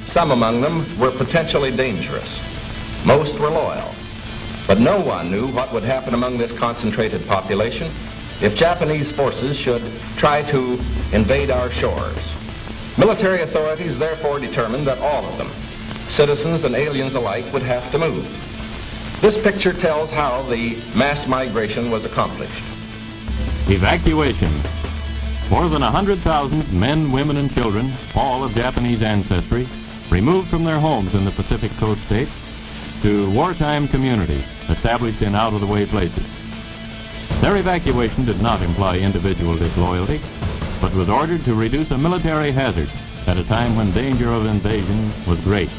Some among them were potentially dangerous. Most were loyal. But no one knew what would happen among this concentrated population if Japanese forces should try to invade our shores. Military authorities therefore determined that all of them, citizens and aliens alike, would have to move. This picture tells how the mass migration was accomplished. Evacuation. More than 100,000 men, women, and children, all of Japanese ancestry, removed from their homes in the Pacific Coast states to wartime communities established in out-of-the-way places. Their evacuation did not imply individual disloyalty, but was ordered to reduce a military hazard at a time when danger of invasion was great.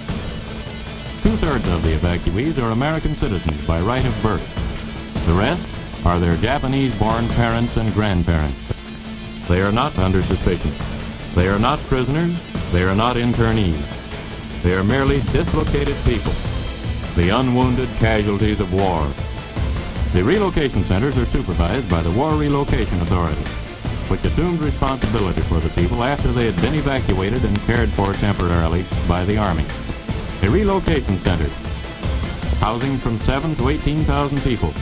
Two-thirds of the evacuees are American citizens by right of birth. The rest are their Japanese-born parents and grandparents. They are not under suspicion. They are not prisoners. They are not internees. They are merely dislocated people, the unwounded casualties of war. The relocation centers are supervised by the War Relocation Authority, which assumed responsibility for the people after they had been evacuated and cared for temporarily by the Army. A relocation center, housing from 7,000 to 18,000 people,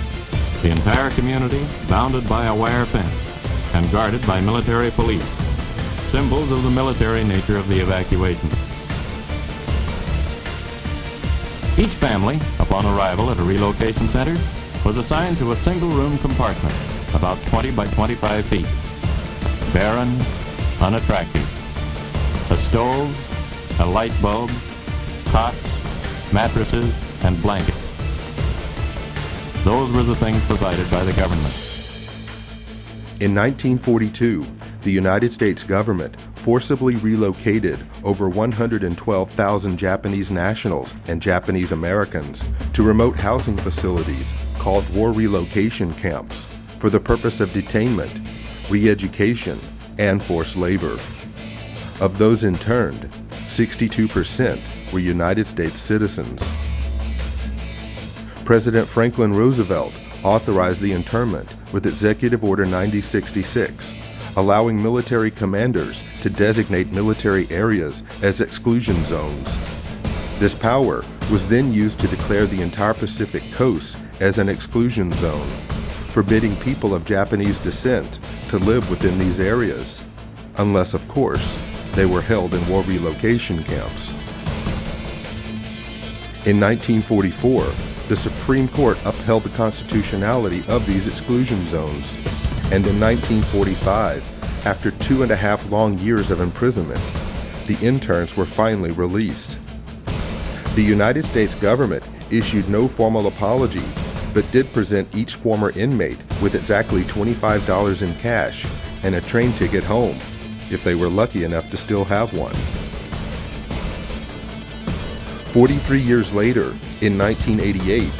the entire community bounded by a wire fence and guarded by military police, symbols of the military nature of the evacuation. Each family, upon arrival at a relocation center, was assigned to a single-room compartment, about 20 by 25 feet. Barren, unattractive. A stove, a light bulb, cots, mattresses, and blankets. Those were the things provided by the government. In 1942, the United States government forcibly relocated over 112,000 Japanese nationals and Japanese Americans to remote housing facilities called war relocation camps for the purpose of detainment, re-education, and forced labor. Of those interned, 62% were United States citizens. President Franklin Roosevelt authorized the internment with Executive Order 9066, allowing military commanders to designate military areas as exclusion zones. This power was then used to declare the entire Pacific coast as an exclusion zone, forbidding people of Japanese descent to live within these areas, unless, of course, they were held in war relocation camps. In 1944, the Supreme Court upheld the constitutionality of these exclusion zones, and in 1945, after 2.5 long years of imprisonment, the interns were finally released. The United States government issued no formal apologies, but did present each former inmate with exactly $25 in cash and a train ticket home, if they were lucky enough to still have one. 43 years later, in 1988,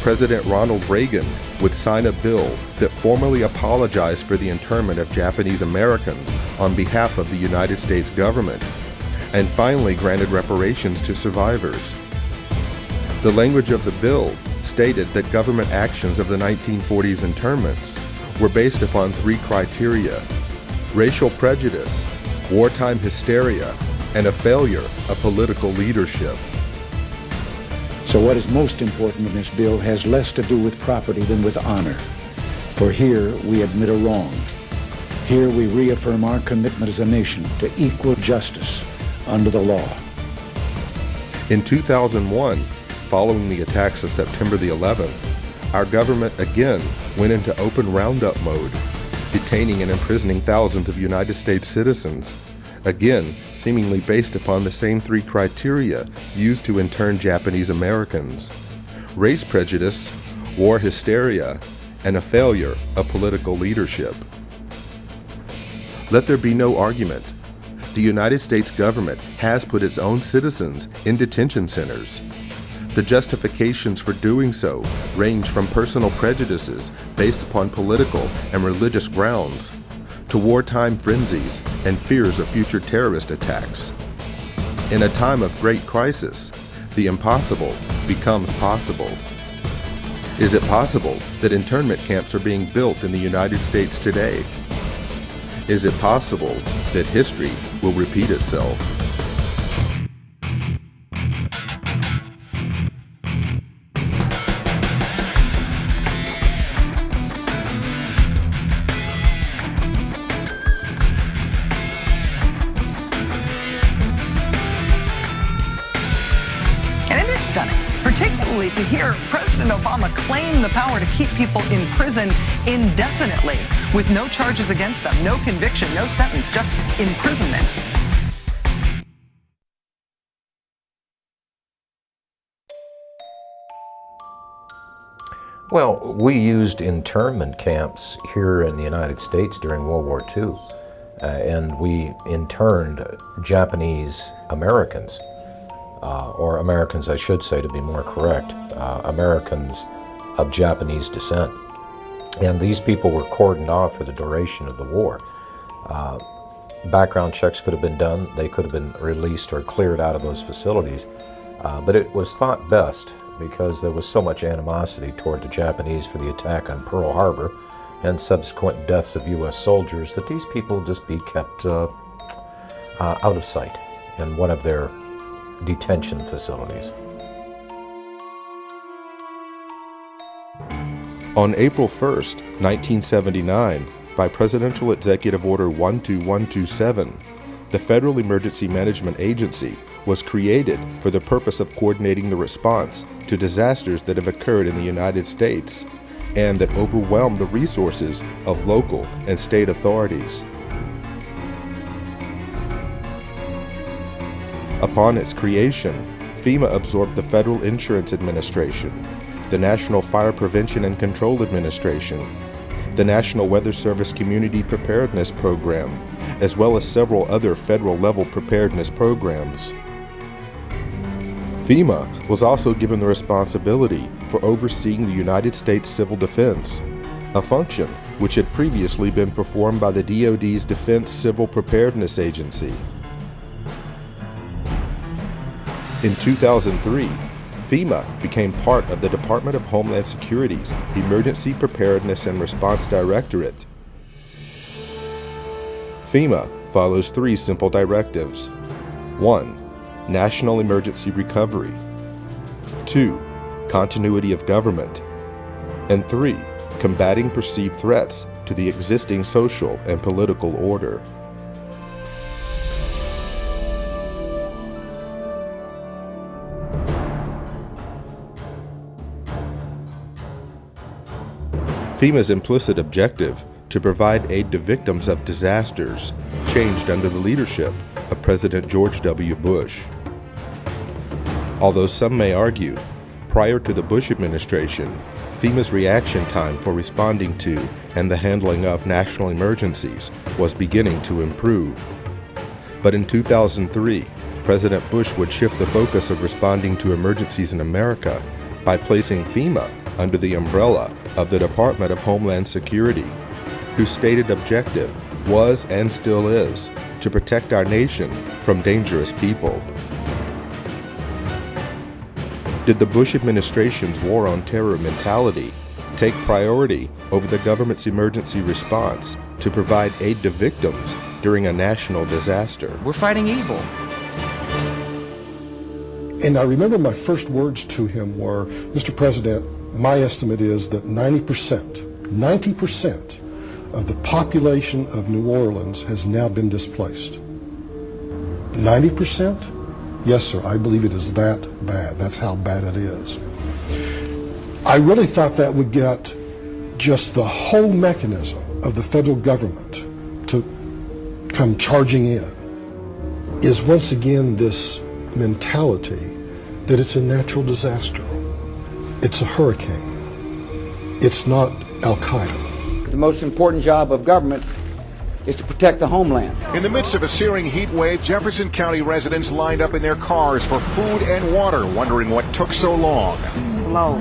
President Ronald Reagan would sign a bill that formally apologized for the internment of Japanese Americans on behalf of the United States government, and finally granted reparations to survivors. The language of the bill stated that government actions of the 1940s internments were based upon 3 criteria: racial prejudice, wartime hysteria, and a failure of political leadership. So what is most important in this bill has less to do with property than with honor. For here we admit a wrong. Here we reaffirm our commitment as a nation to equal justice under the law. In 2001, following the attacks of September the 11th, our government again went into open roundup mode, detaining and imprisoning thousands of United States citizens, again seemingly based upon the same 3 criteria used to intern Japanese Americans: race prejudice, war hysteria, and a failure of political leadership. Let there be no argument. The United States government has put its own citizens in detention centers. The justifications for doing so range from personal prejudices based upon political and religious grounds to wartime frenzies and fears of future terrorist attacks. In a time of great crisis, the impossible becomes possible. Is it possible that internment camps are being built in the United States today? Is it possible that history will repeat itself? stunning, particularly to hear President Obama claim the power to keep people in prison indefinitely with no charges against them, no conviction, no sentence, just imprisonment. Well, we used internment camps here in the United States during World War II, and we interned Japanese Americans, or Americans, I should say, to be more correct, Americans of Japanese descent. And these people were cordoned off for the duration of the war. Background checks could have been done. They could have been released or cleared out of those facilities. But it was thought best, because there was so much animosity toward the Japanese for the attack on Pearl Harbor and subsequent deaths of U.S. soldiers, that these people just be kept out of sight in one of their detention facilities. On April 1st, 1979, by Presidential Executive Order 12127, the Federal Emergency Management Agency was created for the purpose of coordinating the response to disasters that have occurred in the United States and that overwhelm the resources of local and state authorities. Upon its creation, FEMA absorbed the Federal Insurance Administration, the National Fire Prevention and Control Administration, the National Weather Service Community Preparedness Program, as well as several other federal-level preparedness programs. FEMA was also given the responsibility for overseeing the United States Civil Defense, a function which had previously been performed by the DoD's Defense Civil Preparedness Agency. In 2003, FEMA became part of the Department of Homeland Security's Emergency Preparedness and Response Directorate. FEMA follows three simple directives. 1. National emergency recovery. 2. Continuity of government. And 3. Combating perceived threats to the existing social and political order. FEMA's implicit objective to provide aid to victims of disasters changed under the leadership of President George W. Bush. Although some may argue, prior to the Bush administration, FEMA's reaction time for responding to and the handling of national emergencies was beginning to improve. But in 2003, President Bush would shift the focus of responding to emergencies in America by placing FEMA under the umbrella of the Department of Homeland Security, whose stated objective was and still is to protect our nation from dangerous people. Did the Bush administration's war on terror mentality take priority over the government's emergency response to provide aid to victims during a national disaster? We're fighting evil. And I remember my first words to him were, Mr. President, my estimate is that 90% of the population of New Orleans has now been displaced. 90%? Yes, sir, I believe it is that bad. That's how bad it is. I really thought that would get just the whole mechanism of the federal government to come charging in, is once again this mentality that it's a natural disaster. It's a hurricane. It's not Al-Qaeda. The most important job of government is to protect the homeland. In the midst of a searing heat wave, Jefferson County residents lined up in their cars for food and water, wondering what took so long. Slow.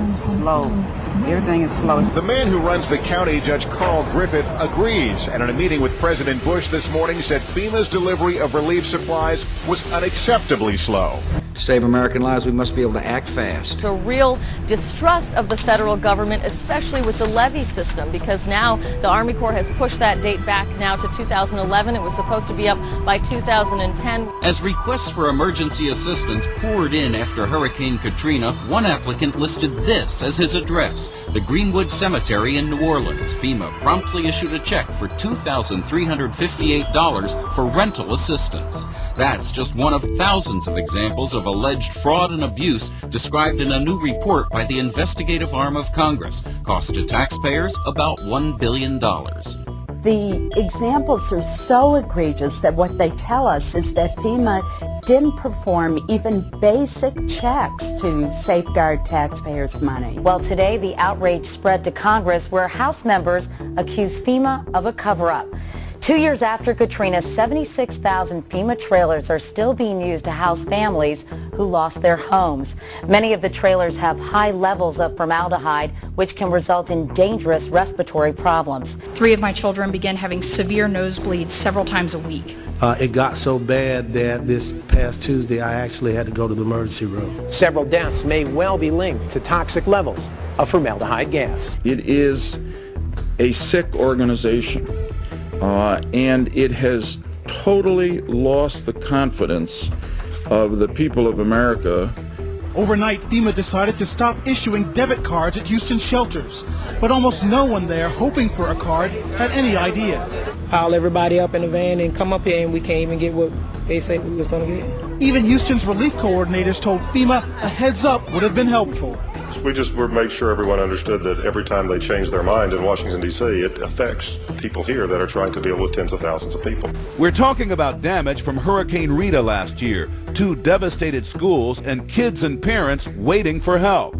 Everything is slow. The man who runs the county, Judge Carl Griffith, agrees, and in a meeting with President Bush this morning said FEMA's delivery of relief supplies was unacceptably slow. To save American lives, we must be able to act fast. A real distrust of the federal government, especially with the levee system, because now the Army Corps has pushed that date back now to 2011. It was supposed to be up by 2010. As requests for emergency assistance poured in after Hurricane Katrina, one applicant listed this as his address, the Greenwood Cemetery in New Orleans. FEMA promptly issued a check for $2,358 for rental assistance. That's just one of thousands of examples of of alleged fraud and abuse described in a new report by the investigative arm of Congress. Cost to taxpayers about $1 billion. The examples are so egregious that what they tell us is that FEMA didn't perform even basic checks to safeguard taxpayers' money. Well, today the outrage spread to Congress where House members accuse FEMA of a cover-up. 2 years after Katrina, 76,000 FEMA trailers are still being used to house families who lost their homes. Many of the trailers have high levels of formaldehyde, which can result in dangerous respiratory problems. 3 of my children began having severe nosebleeds several times a week. It got so bad that this past Tuesday I actually had to go to the emergency room. Several deaths may well be linked to toxic levels of formaldehyde gas. It is a sick organization. And it has totally lost the confidence of the people of America. Overnight, FEMA decided to stop issuing debit cards at Houston shelters, but almost no one there hoping for a card had any idea. Pile everybody up in a van and come up here and we can't even get what they said we was going to get. Even Houston's relief coordinators told FEMA a heads up would have been helpful. We just made sure everyone understood that every time they change their mind in Washington, D.C., it affects people here that are trying to deal with tens of thousands of people. We're talking about damage from Hurricane Rita last year, 2 devastated schools and kids and parents waiting for help.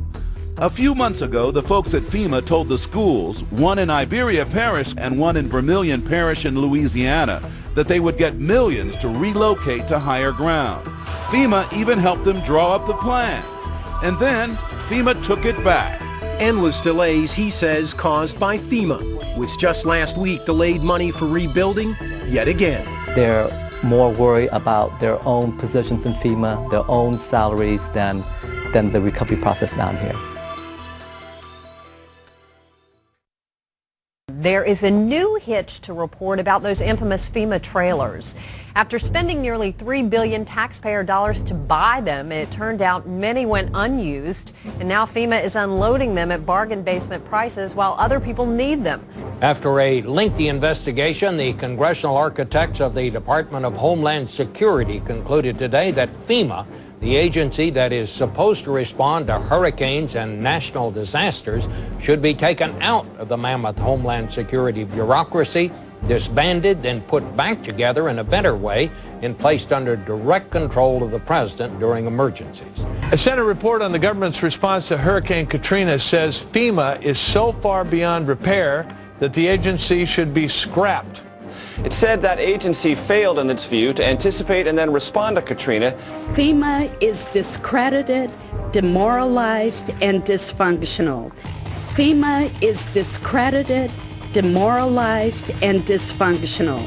A few months ago, the folks at FEMA told the schools, one in Iberia Parish and one in Vermilion Parish in Louisiana, that they would get millions to relocate to higher ground. FEMA even helped them draw up the plans. And then FEMA took it back. Endless delays, he says, caused by FEMA, which just last week delayed money for rebuilding yet again. They're more worried about their own positions in FEMA, their own salaries, than the recovery process down here. There is a new hitch to report about those infamous FEMA trailers. After spending nearly $3 billion taxpayer dollars to buy them, it turned out many went unused, and now FEMA is unloading them at bargain basement prices while other people need them. After a lengthy investigation, the congressional architects of the Department of Homeland Security concluded today that FEMA, the agency that is supposed to respond to hurricanes and national disasters, should be taken out of the mammoth Homeland Security bureaucracy, disbanded, then put back together in a better way and placed under direct control of the president during emergencies. A Senate report on the government's response to Hurricane Katrina says FEMA is so far beyond repair that the agency should be scrapped. It said that agency failed in its view to anticipate and then respond to Katrina. FEMA is discredited, demoralized, and dysfunctional. FEMA is discredited, demoralized, and dysfunctional.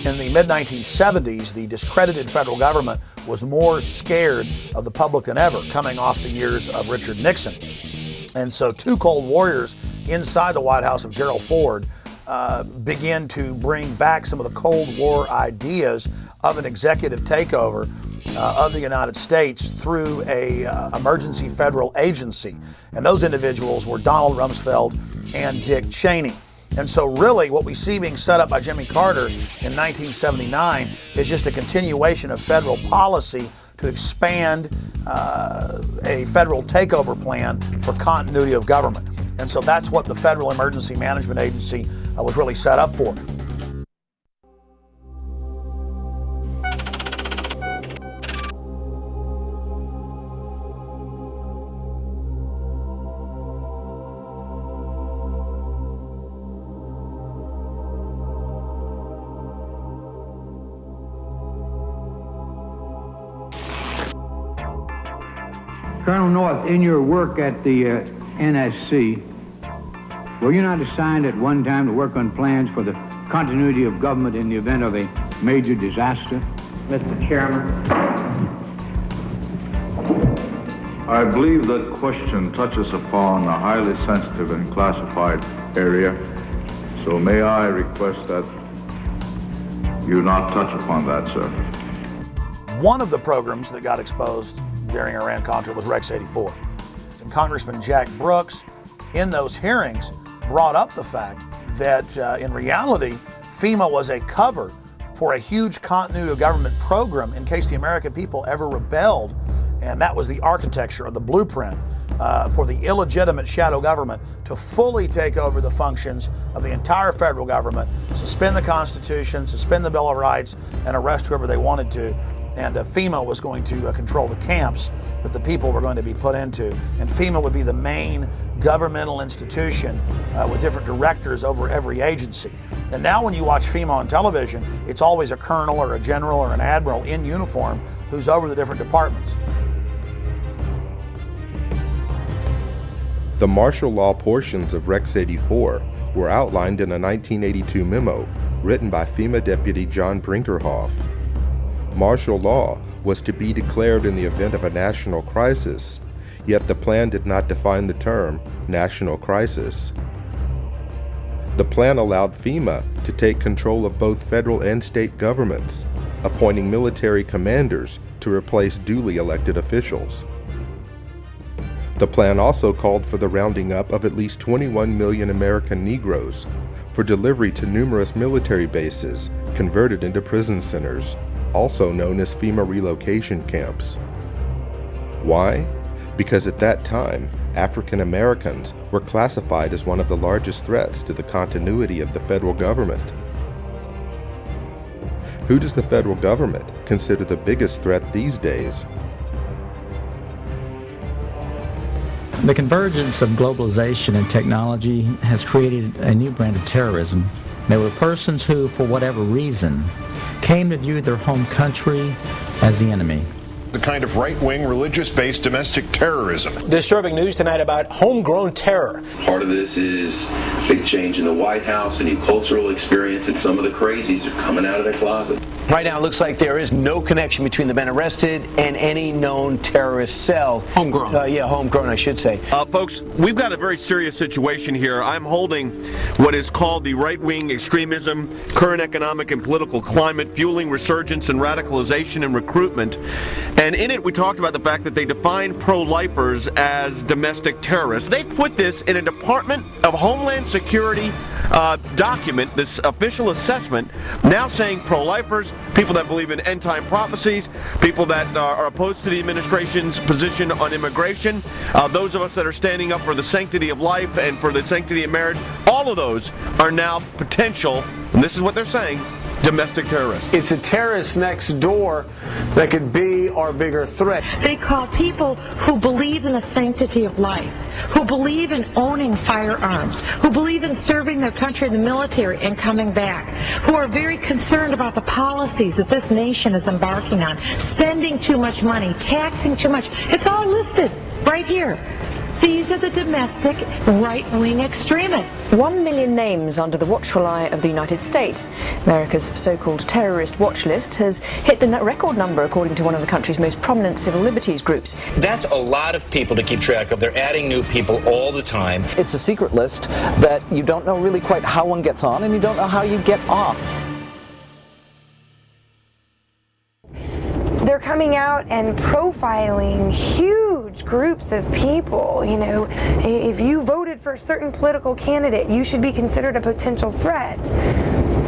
In the mid-1970s, the discredited federal government was more scared of the public than ever, coming off the years of Richard Nixon. And so 2 Cold Warriors inside the White House of Gerald Ford began to bring back some of the Cold War ideas of an executive takeover of the United States through a emergency federal agency. And those individuals were Donald Rumsfeld and Dick Cheney. And so really what we see being set up by Jimmy Carter in 1979 is just a continuation of federal policy to expand a federal takeover plan for continuity of government. And so that's what the Federal Emergency Management Agency was really set up for. Colonel North, in your work at the NSC, were you not assigned at one time to work on plans for the continuity of government in the event of a major disaster? Mr. Chairman. I believe that question touches upon a highly sensitive and classified area, so may I request that you not touch upon that, sir. One of the programs that got exposed during Iran-Contra was Rex 84. And Congressman Jack Brooks, in those hearings, brought up the fact that in reality, FEMA was a cover for a huge continuity of government program in case the American people ever rebelled. And that was the architecture or the blueprint for the illegitimate shadow government to fully take over the functions of the entire federal government, suspend the Constitution, suspend the Bill of Rights, and arrest whoever they wanted to. And FEMA was going to control the camps that the people were going to be put into. And FEMA would be the main governmental institution with different directors over every agency. And now when you watch FEMA on television, it's always a colonel or a general or an admiral in uniform who's over the different departments. The martial law portions of Rex 84 were outlined in a 1982 memo written by FEMA Deputy John Brinkerhoff. Martial law was to be declared in the event of a national crisis, yet the plan did not define the term national crisis. The plan allowed FEMA to take control of both federal and state governments, appointing military commanders to replace duly elected officials. The plan also called for the rounding up of at least 21 million American Negroes for delivery to numerous military bases converted into prison centers, also known as FEMA relocation camps. Why? Because at that time, African Americans were classified as one of the largest threats to the continuity of the federal government. Who does the federal government consider the biggest threat these days? The convergence of globalization and technology has created a new brand of terrorism. There were persons who, for whatever reason, came to view their home country as the enemy. The kind of right-wing, religious-based domestic terrorism. Disturbing news tonight about homegrown terror. Part of this is big change in the White House, a new cultural experience, and some of the crazies are coming out of their closet. Right now, it looks like there is no connection between the men arrested and any known terrorist cell. Homegrown. Homegrown, I should say. Folks, we've got a very serious situation here. I'm holding what is called the right-wing extremism, current economic and political climate, fueling resurgence and radicalization and recruitment. And in it, we talked about the fact that they define pro-lifers as domestic terrorists. They put this in a Department of Homeland Security document, this official assessment, now saying pro-lifers, people that believe in end-time prophecies, people that are opposed to the administration's position on immigration, those of us that are standing up for the sanctity of life and for the sanctity of marriage, all of those are now potential, and this is what they're saying, domestic terrorists. It's a terrorist next door that could be our bigger threat. They call people who believe in the sanctity of life, who believe in owning firearms, who believe in serving their country in the military and coming back, who are very concerned about the policies that this nation is embarking on, spending too much money, taxing too much. It's all listed right here. These are the domestic right-wing extremists. 1 million names under the watchful eye of the United States. America's so-called terrorist watch list has hit the record number according to one of the country's most prominent civil liberties groups. That's a lot of people to keep track of. They're adding new people all the time. It's a secret list that you don't know really quite how one gets on and you don't know how you get off. They're coming out and profiling huge groups of people. You know, if you voted for a certain political candidate, you should be considered a potential threat.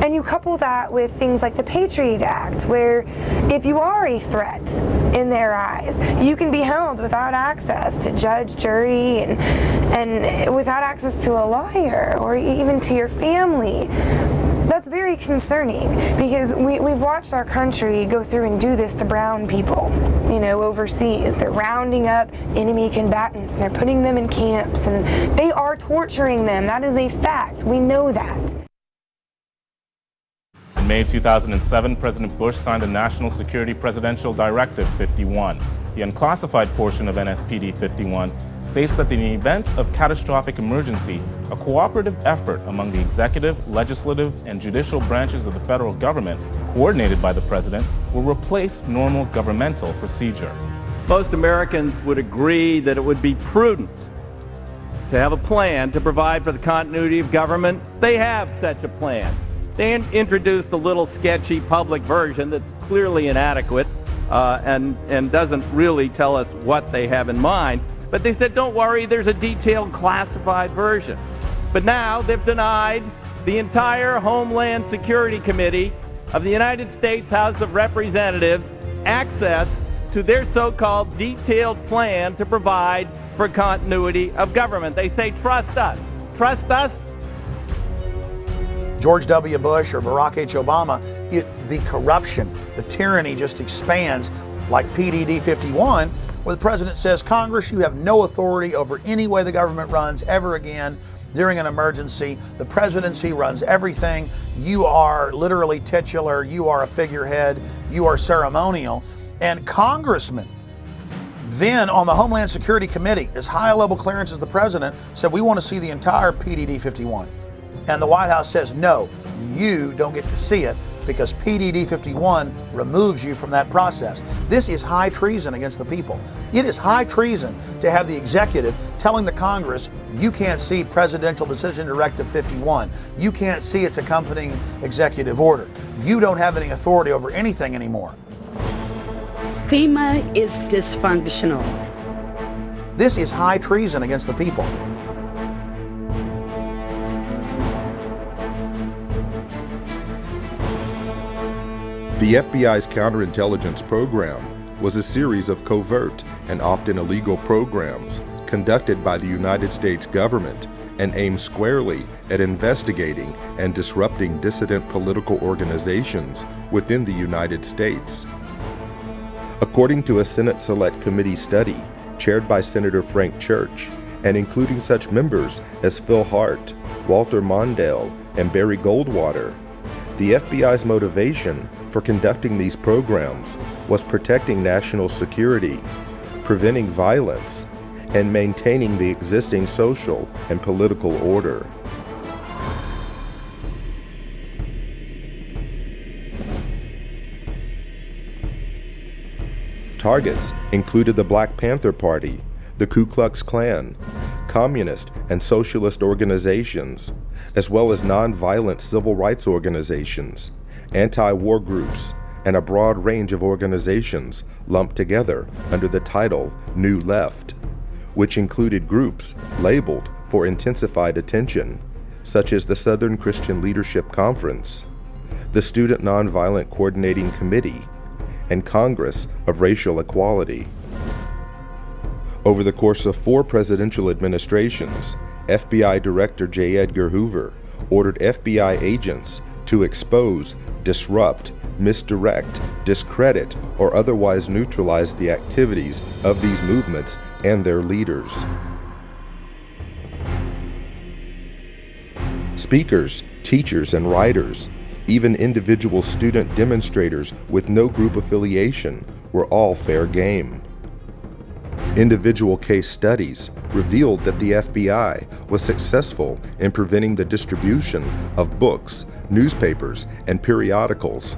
And you couple that with things like the Patriot Act, where if you are a threat in their eyes, you can be held without access to judge, jury, and without access to a lawyer or even to your family. That's very concerning because we've watched our country go through and do this to brown people, you know, overseas. They're rounding up enemy combatants and they're putting them in camps and they are torturing them. That is a fact. We know that. In May 2007, President Bush signed the National Security Presidential Directive 51. The unclassified portion of NSPD 51 states that in the event of catastrophic emergency, a cooperative effort among the executive, legislative, and judicial branches of the federal government, coordinated by the president, will replace normal governmental procedure. Most Americans would agree that it would be prudent to have a plan to provide for the continuity of government. They have such a plan. They introduced a little sketchy public version that's clearly inadequate and doesn't really tell us what they have in mind. But they said, don't worry, there's a detailed classified version. But now they've denied the entire Homeland Security Committee of the United States House of Representatives access to their so-called detailed plan to provide for continuity of government. They say, trust us. Trust us? George W. Bush or Barack H. Obama, the corruption, the tyranny just expands like PDD 51, where the president says, Congress, you have no authority over any way the government runs ever again during an emergency. The presidency runs everything. You are literally titular. You are a figurehead. You are ceremonial. And congressmen then on the Homeland Security Committee, as high a level clearance as the president, said, we want to see the entire PDD 51. And the White House says, no, you don't get to see it because PDD 51 removes you from that process. This is high treason against the people. It is high treason to have the executive telling the Congress, you can't see Presidential Decision Directive 51. You can't see its accompanying executive order. You don't have any authority over anything anymore. FEMA is dysfunctional. This is high treason against the people. The FBI's counterintelligence program was a series of covert and often illegal programs conducted by the United States government and aimed squarely at investigating and disrupting dissident political organizations within the United States. According to a Senate Select Committee study chaired by Senator Frank Church and including such members as Phil Hart, Walter Mondale, and Barry Goldwater, the FBI's motivation for conducting these programs was protecting national security, preventing violence, and maintaining the existing social and political order. Targets included the Black Panther Party, the Ku Klux Klan, communist and socialist organizations, as well as nonviolent civil rights organizations, anti-war groups, and a broad range of organizations lumped together under the title New Left, which included groups labeled for intensified attention, such as the Southern Christian Leadership Conference, the Student Nonviolent Coordinating Committee, and Congress of Racial Equality. Over the course of 4 presidential administrations, FBI Director J. Edgar Hoover ordered FBI agents to expose, disrupt, misdirect, discredit, or otherwise neutralize the activities of these movements and their leaders. Speakers, teachers, and writers, even individual student demonstrators with no group affiliation, were all fair game. Individual case studies revealed that the FBI was successful in preventing the distribution of books, newspapers, and periodicals.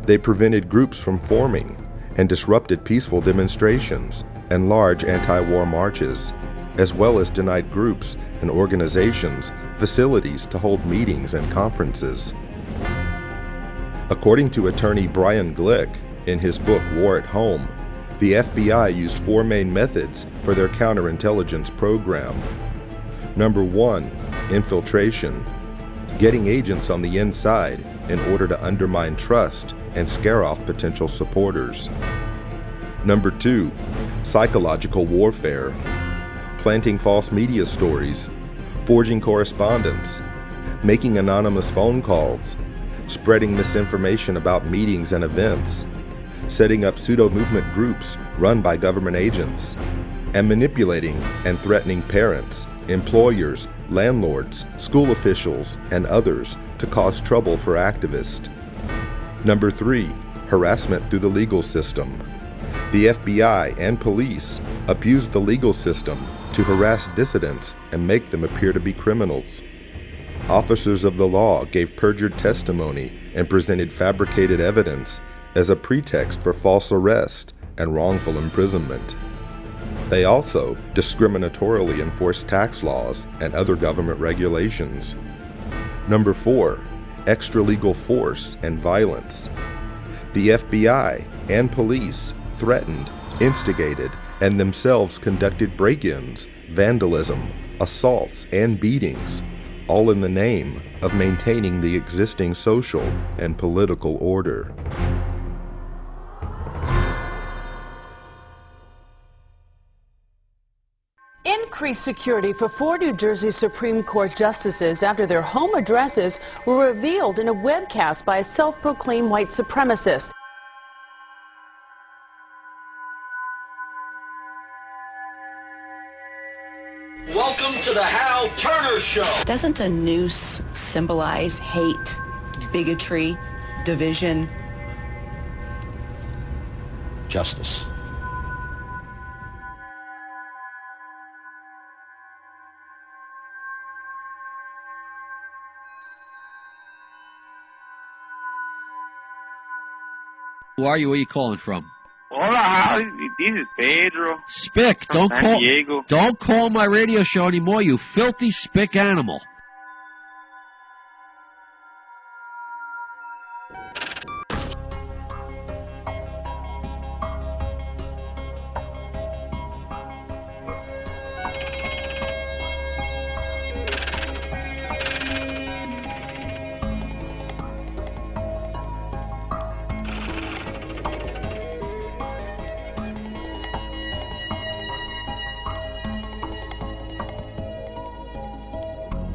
They prevented groups from forming and disrupted peaceful demonstrations and large anti-war marches, as well as denied groups and organizations facilities to hold meetings and conferences. According to attorney Brian Glick in his book War at Home, the FBI used 4 main methods for their counterintelligence program. Number 1, infiltration, getting agents on the inside in order to undermine trust and scare off potential supporters. Number 2, psychological warfare, planting false media stories, forging correspondence, making anonymous phone calls, spreading misinformation about meetings and events, setting up pseudo-movement groups run by government agents, and manipulating and threatening parents, employers, landlords, school officials, and others to cause trouble for activists. Number 3, harassment through the legal system. The FBI and police abused the legal system to harass dissidents and make them appear to be criminals. Officers of the law gave perjured testimony and presented fabricated evidence as a pretext for false arrest and wrongful imprisonment. They also discriminatorily enforced tax laws and other government regulations. Number 4, extra-legal force and violence. The FBI and police threatened, instigated, and themselves conducted break-ins, vandalism, assaults, and beatings, all in the name of maintaining the existing social and political order. Increased security for 4 New Jersey Supreme Court justices after their home addresses were revealed in a webcast by a self-proclaimed white supremacist. Welcome to the Hal Turner Show. Doesn't a noose symbolize hate, bigotry, division? Justice. Who are you? Where are you calling from? Hola, this is Pedro. Spick, From San Diego. don't call my radio show anymore, you filthy spick animal.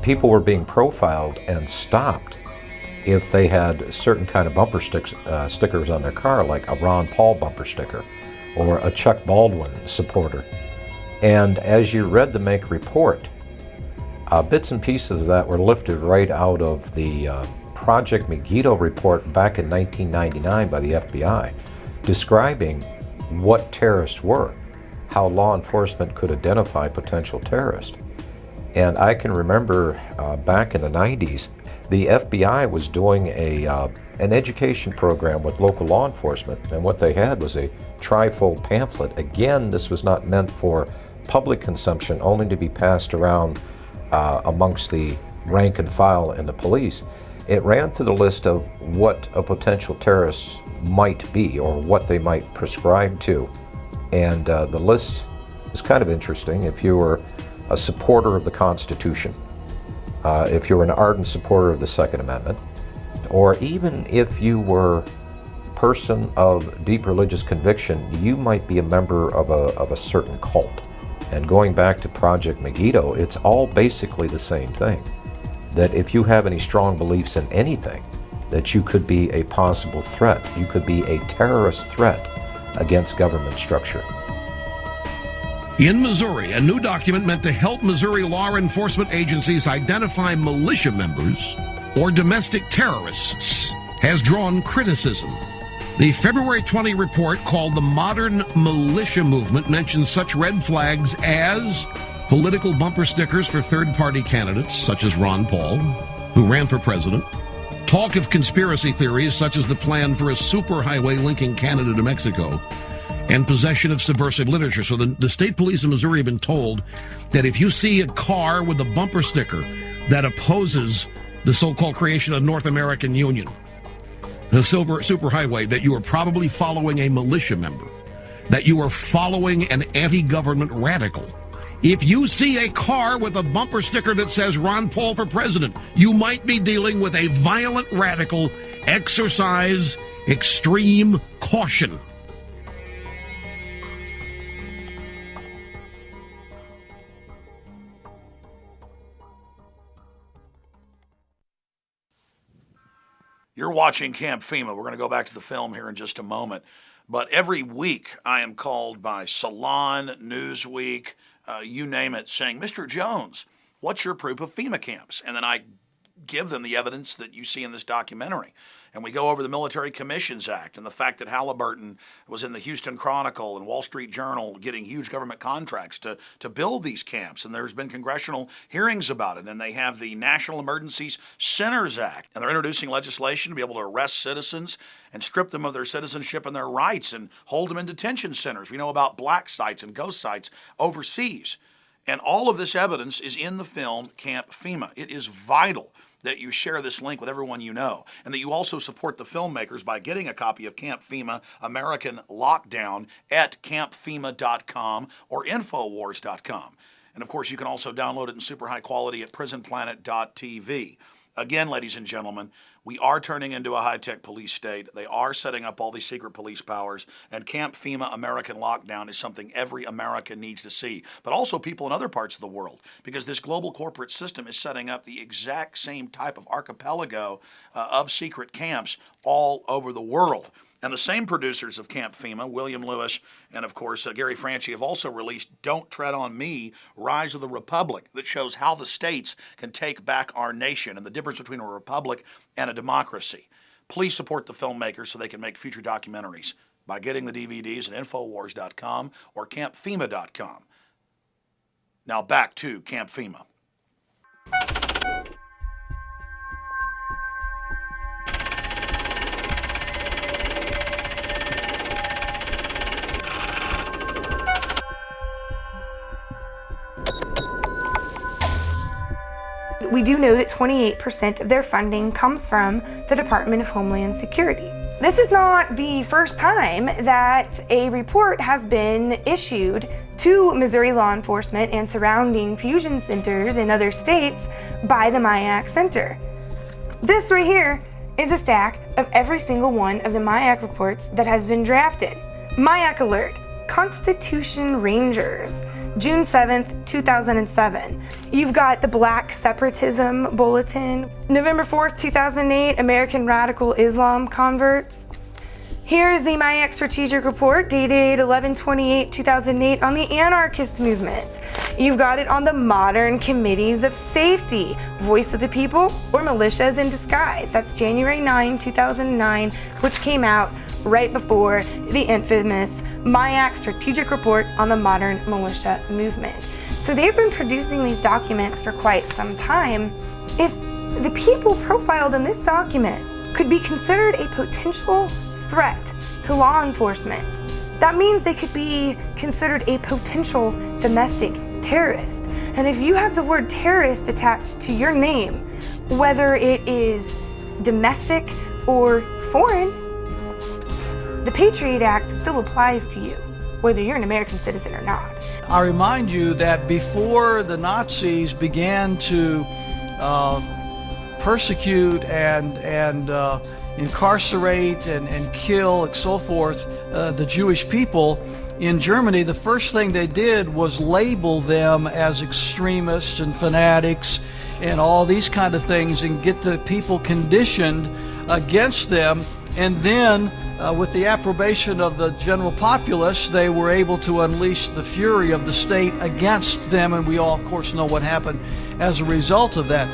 People were being profiled and stopped if they had certain kind of bumper stickers on their car, like a Ron Paul bumper sticker or a Chuck Baldwin supporter. And as you read the Make report, bits and pieces of that were lifted right out of the Project Megiddo report back in 1999 by the FBI, describing what terrorists were, how law enforcement could identify potential terrorists. And I can remember back in the 90s, the FBI was doing an education program with local law enforcement, and what they had was a trifold pamphlet. Again, this was not meant for public consumption, only to be passed around amongst the rank and file and the police. It ran through the list of what a potential terrorist might be or what they might prescribe to. And the list is kind of interesting. If you were a supporter of the Constitution, if you were an ardent supporter of the Second Amendment, or even if you were a person of deep religious conviction, you might be a member of a certain cult. And going back to Project Megiddo, it's all basically the same thing. That if you have any strong beliefs in anything, that you could be a possible threat. You could be a terrorist threat against government structure. In Missouri, a new document meant to help Missouri law enforcement agencies identify militia members or domestic terrorists has drawn criticism. The February 20 report, called the Modern Militia Movement, mentions such red flags as political bumper stickers for third-party candidates, such as Ron Paul, who ran for president, talk of conspiracy theories such as the plan for a superhighway linking Canada to Mexico, and possession of subversive literature. So the state police in Missouri have been told that if you see a car with a bumper sticker that opposes the so-called creation of North American Union, the superhighway, that you are probably following a militia member, that you are following an anti-government radical. If you see a car with a bumper sticker that says Ron Paul for president, you might be dealing with a violent radical. Exercise extreme caution. You're watching Camp FEMA. We're going to go back to the film here in just a moment. But every week I am called by Salon, Newsweek, you name it, saying, Mr. Jones, what's your proof of FEMA camps? And then I give them the evidence that you see in this documentary. And we go over the Military Commissions Act and the fact that Halliburton was in the Houston Chronicle and Wall Street Journal getting huge government contracts to build these camps. And there's been congressional hearings about it. And they have the National Emergencies Centers Act. And they're introducing legislation to be able to arrest citizens and strip them of their citizenship and their rights and hold them in detention centers. We know about black sites and ghost sites overseas. And all of this evidence is in the film Camp FEMA. It is vital that you share this link with everyone you know, and that you also support the filmmakers by getting a copy of Camp FEMA American Lockdown at campfema.com or infowars.com. And of course, you can also download it in super high quality at prisonplanet.tv. Again, ladies and gentlemen, we are turning into a high-tech police state. They are setting up all these secret police powers, and Camp FEMA American Lockdown is something every American needs to see, but also people in other parts of the world, because this global corporate system is setting up the exact same type of archipelago of secret camps all over the world. And the same producers of Camp FEMA, William Lewis and, of course, Gary Franchi, have also released Don't Tread on Me, Rise of the Republic, that shows how the states can take back our nation and the difference between a republic and a democracy. Please support the filmmakers so they can make future documentaries by getting the DVDs at Infowars.com or CampFEMA.com. Now back to Camp FEMA. We do know that 28% of their funding comes from the Department of Homeland Security. This is not the first time that a report has been issued to Missouri law enforcement and surrounding fusion centers in other states by the MIAC Center. This right here is a stack of every single one of the MIAC reports that has been drafted. MIAC Alert, Constitution Rangers, June 7th, 2007. You've got the Black Separatism Bulletin, November 4th, 2008, American Radical Islam Converts. Here's the MIAC Strategic Report dated 11/28/2008 on the anarchist movements. You've got it on the Modern Committees of Safety, Voice of the People, or Militias in Disguise. That's January 9, 2009, which came out right before the infamous MIAC Strategic Report on the Modern Militia Movement. So they've been producing these documents for quite some time. If the people profiled in this document could be considered a potential threat to law enforcement, that means they could be considered a potential domestic terrorist. And if you have the word terrorist attached to your name, whether it is domestic or foreign, the Patriot Act still applies to you, whether you're an American citizen or not. I remind you that before the Nazis began to persecute and incarcerate and kill and so forth the Jewish people in Germany, the first thing they did was label them as extremists and fanatics and all these kind of things and get the people conditioned against them. And then with the approbation of the general populace, they were able to unleash the fury of the state against them, and we all, of course, know what happened as a result of that.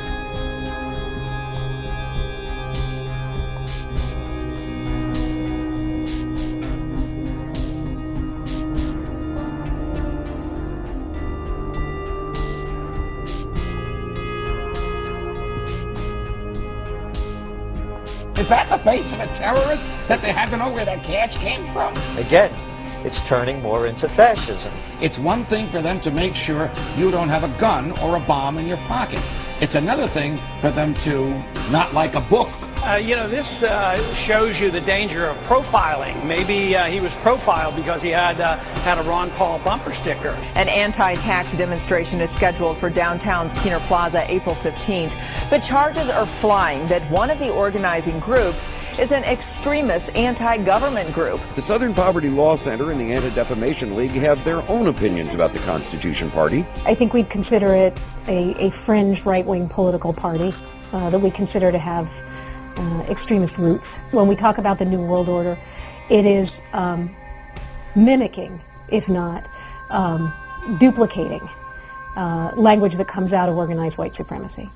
Is that the face of a terrorist that they had to know where that cash came from? Again, it's turning more into fascism. It's one thing for them to make sure you don't have a gun or a bomb in your pocket. It's another thing for them to not like a book. This shows you the danger of profiling. Maybe he was profiled because he had a Ron Paul bumper sticker. An anti-tax demonstration is scheduled for downtown's Keener Plaza April 15th, but charges are flying that one of the organizing groups is an extremist anti-government group. The Southern Poverty Law Center and the Anti-Defamation League have their own opinions about the Constitution Party. I think we'd consider it a fringe right-wing political party that we consider to have extremist roots. When we talk about the New World Order, it is mimicking, if not duplicating, language that comes out of organized white supremacy.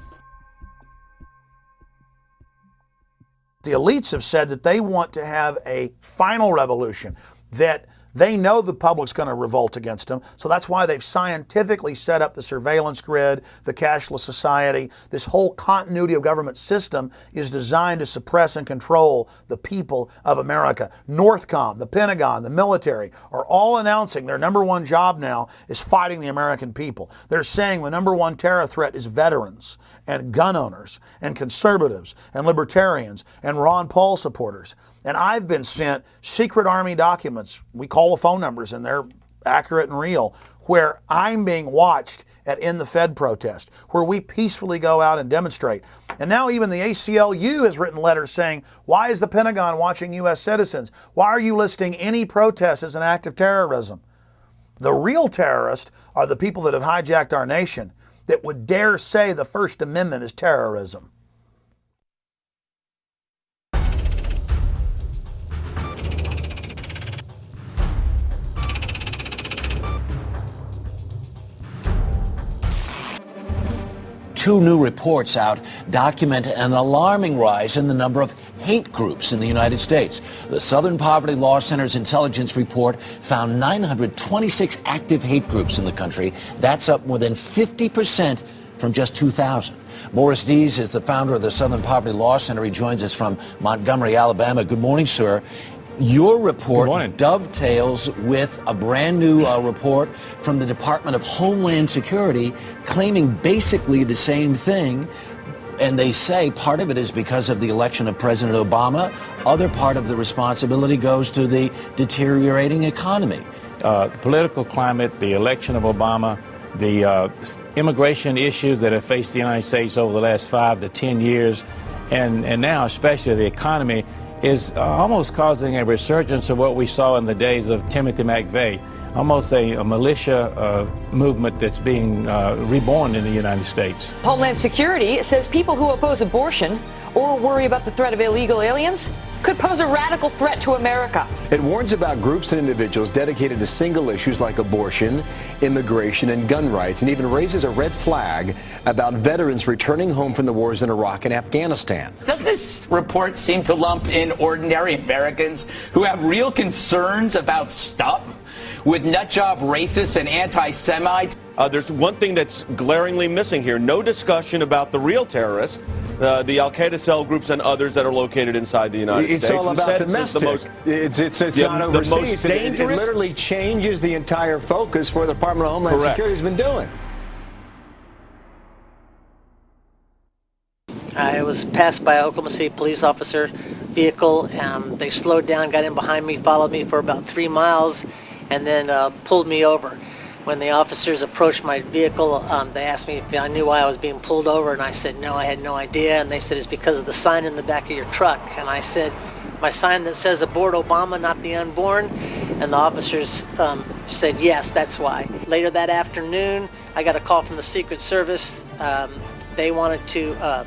The elites have said that they want to have a final revolution, that they know the public's going to revolt against them, so that's why they've scientifically set up the surveillance grid, the cashless society. This whole continuity of government system is designed to suppress and control the people of America. Northcom, the Pentagon, the military are all announcing their number one job now is fighting the American people. They're saying the number one terror threat is veterans and gun owners and conservatives and libertarians and Ron Paul supporters. And I've been sent secret Army documents. We call the phone numbers and they're accurate and real, where I'm being watched at In the Fed protest, where we peacefully go out and demonstrate. And now even the ACLU has written letters saying, why is the Pentagon watching U.S. citizens? Why are you listing any protest as an act of terrorism? The real terrorists are the people that have hijacked our nation that would dare say the First Amendment is terrorism. Two new reports out document an alarming rise in the number of hate groups in the United States. The Southern Poverty Law Center's intelligence report found 926 active hate groups in the country. That's up more than 50% from just 2000. Morris Dees is the founder of the Southern Poverty Law Center. He joins us from Montgomery, Alabama. Good morning, sir. Your report dovetails with a brand new report from the Department of Homeland Security claiming basically the same thing. And they say part of it is because of the election of President Obama. Other part of the responsibility goes to the deteriorating economy. The political climate, the election of Obama, the immigration issues that have faced the United States over the last 5 to 10 years, and now especially the economy, is almost causing a resurgence of what we saw in the days of Timothy McVeigh, almost a militia movement that's being reborn in the United States. Homeland Security says people who oppose abortion or worry about the threat of illegal aliens could pose a radical threat to America. It warns about groups and individuals dedicated to single issues like abortion, immigration, and gun rights, and even raises a red flag about veterans returning home from the wars in Iraq and Afghanistan. Does this report seem to lump in ordinary Americans who have real concerns about stuff with nutjob racists and anti-Semites? There's one thing that's glaringly missing here. No discussion about the real terrorists, the al-Qaeda cell groups and others that are located inside the United States. It's all about domestic. It's not overseas. The most dangerous. It literally changes the entire focus for the Department of Homeland Security has been doing. I was passed by an Oklahoma City police officer vehicle. They slowed down, got in behind me, followed me for about 3 miles, and then pulled me over. When the officers approached my vehicle, they asked me if I knew why I was being pulled over, and I said no, I had no idea. And they said it's because of the sign in the back of your truck. And I said, my sign that says abort Obama, not the unborn. And the officers said yes, that's why. Later that afternoon, I got a call from the Secret Service. They wanted to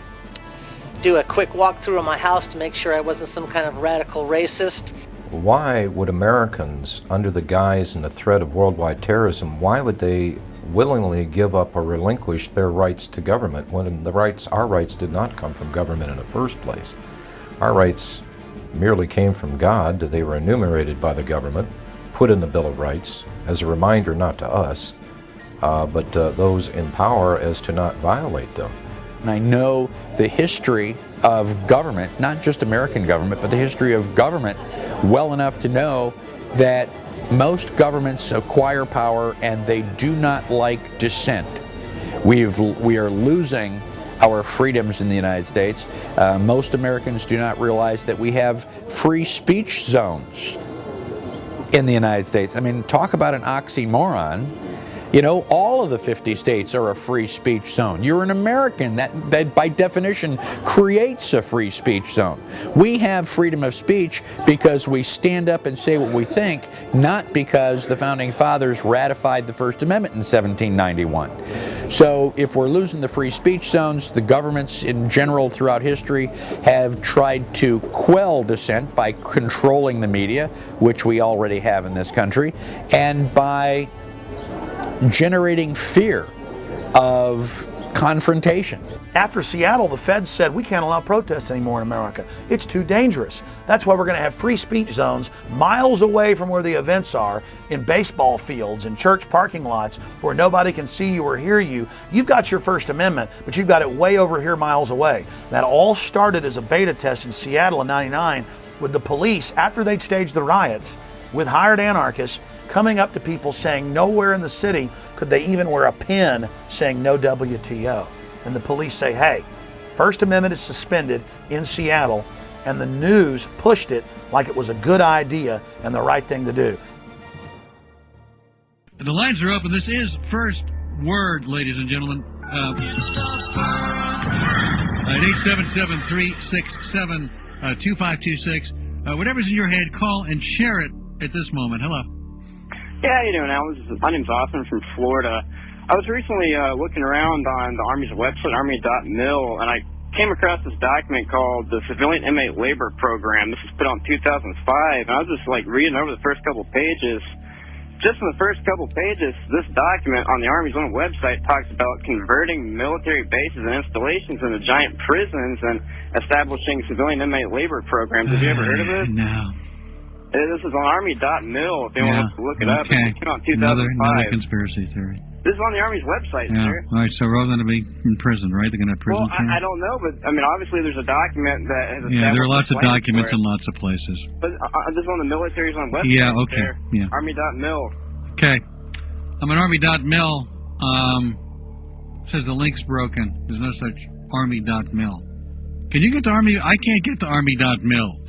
do a quick walkthrough of my house to make sure I wasn't some kind of radical racist. Why would Americans, under the guise and the threat of worldwide terrorism, why would they willingly give up or relinquish their rights to government when our rights did not come from government in the first place? Our rights merely came from God. They were enumerated by the government, put in the Bill of Rights as a reminder not to us, but those in power as to not violate them. And I know the history of government, not just American government, but the history of government well enough to know that most governments acquire power and they do not like dissent. We are losing our freedoms in the United States. Most Americans do not realize that we have free speech zones in the United States. I mean, talk about an oxymoron. You know, all of the 50 states are a free speech zone. You're an American. That by definition creates a free speech zone. We have freedom of speech because we stand up and say what we think, not because the Founding Fathers ratified the First Amendment in 1791. So if we're losing the free speech zones, the governments in general throughout history have tried to quell dissent by controlling the media, which we already have in this country, and by generating fear of confrontation. After Seattle, the feds said we can't allow protests anymore in America. It's too dangerous. That's why we're going to have free speech zones miles away from where the events are, in baseball fields, in church parking lots, where nobody can see you or hear you. You've got your First Amendment, but you've got it way over here miles away. That all started as a beta test in Seattle in '99 with the police, after they'd staged the riots, with hired anarchists, coming up to people saying nowhere in the city could they even wear a pin saying no WTO. And the police say, hey, First Amendment is suspended in Seattle, and the news pushed it like it was a good idea and the right thing to do. The lines are open. This is First Word, ladies and gentlemen. At 877-367-2526. Whatever's in your head, call and share it at this moment. Hello. Yeah, how you doing, Al? My name's Austin from Florida. I was recently looking around on the Army's website, Army.mil, and I came across this document called the Civilian Inmate Labor Program. This was put on 2005, and I was just like reading over the first couple pages. Just in the first couple pages, this document on the Army's own website talks about converting military bases and installations into giant prisons and establishing civilian inmate labor programs. Have you ever heard of this? No. This is on Army.mil, if anyone wants to look it up. Okay. It came out in 2005. Another conspiracy theory. This is on the Army's website, Yeah. sir. All right, so we're all going to be in prison, right? They're going to have prison Well, terms? I don't know, but, I mean, obviously there's a document that has Yeah, there are lots of plans documents for in it. lots of places. But this is on the military's own website. Yeah, okay. There. Yeah. Army.mil. Okay. I'm at Army.mil. Says the link's broken. There's no such Army.mil. Can you get to Army? I can't get to Army.mil.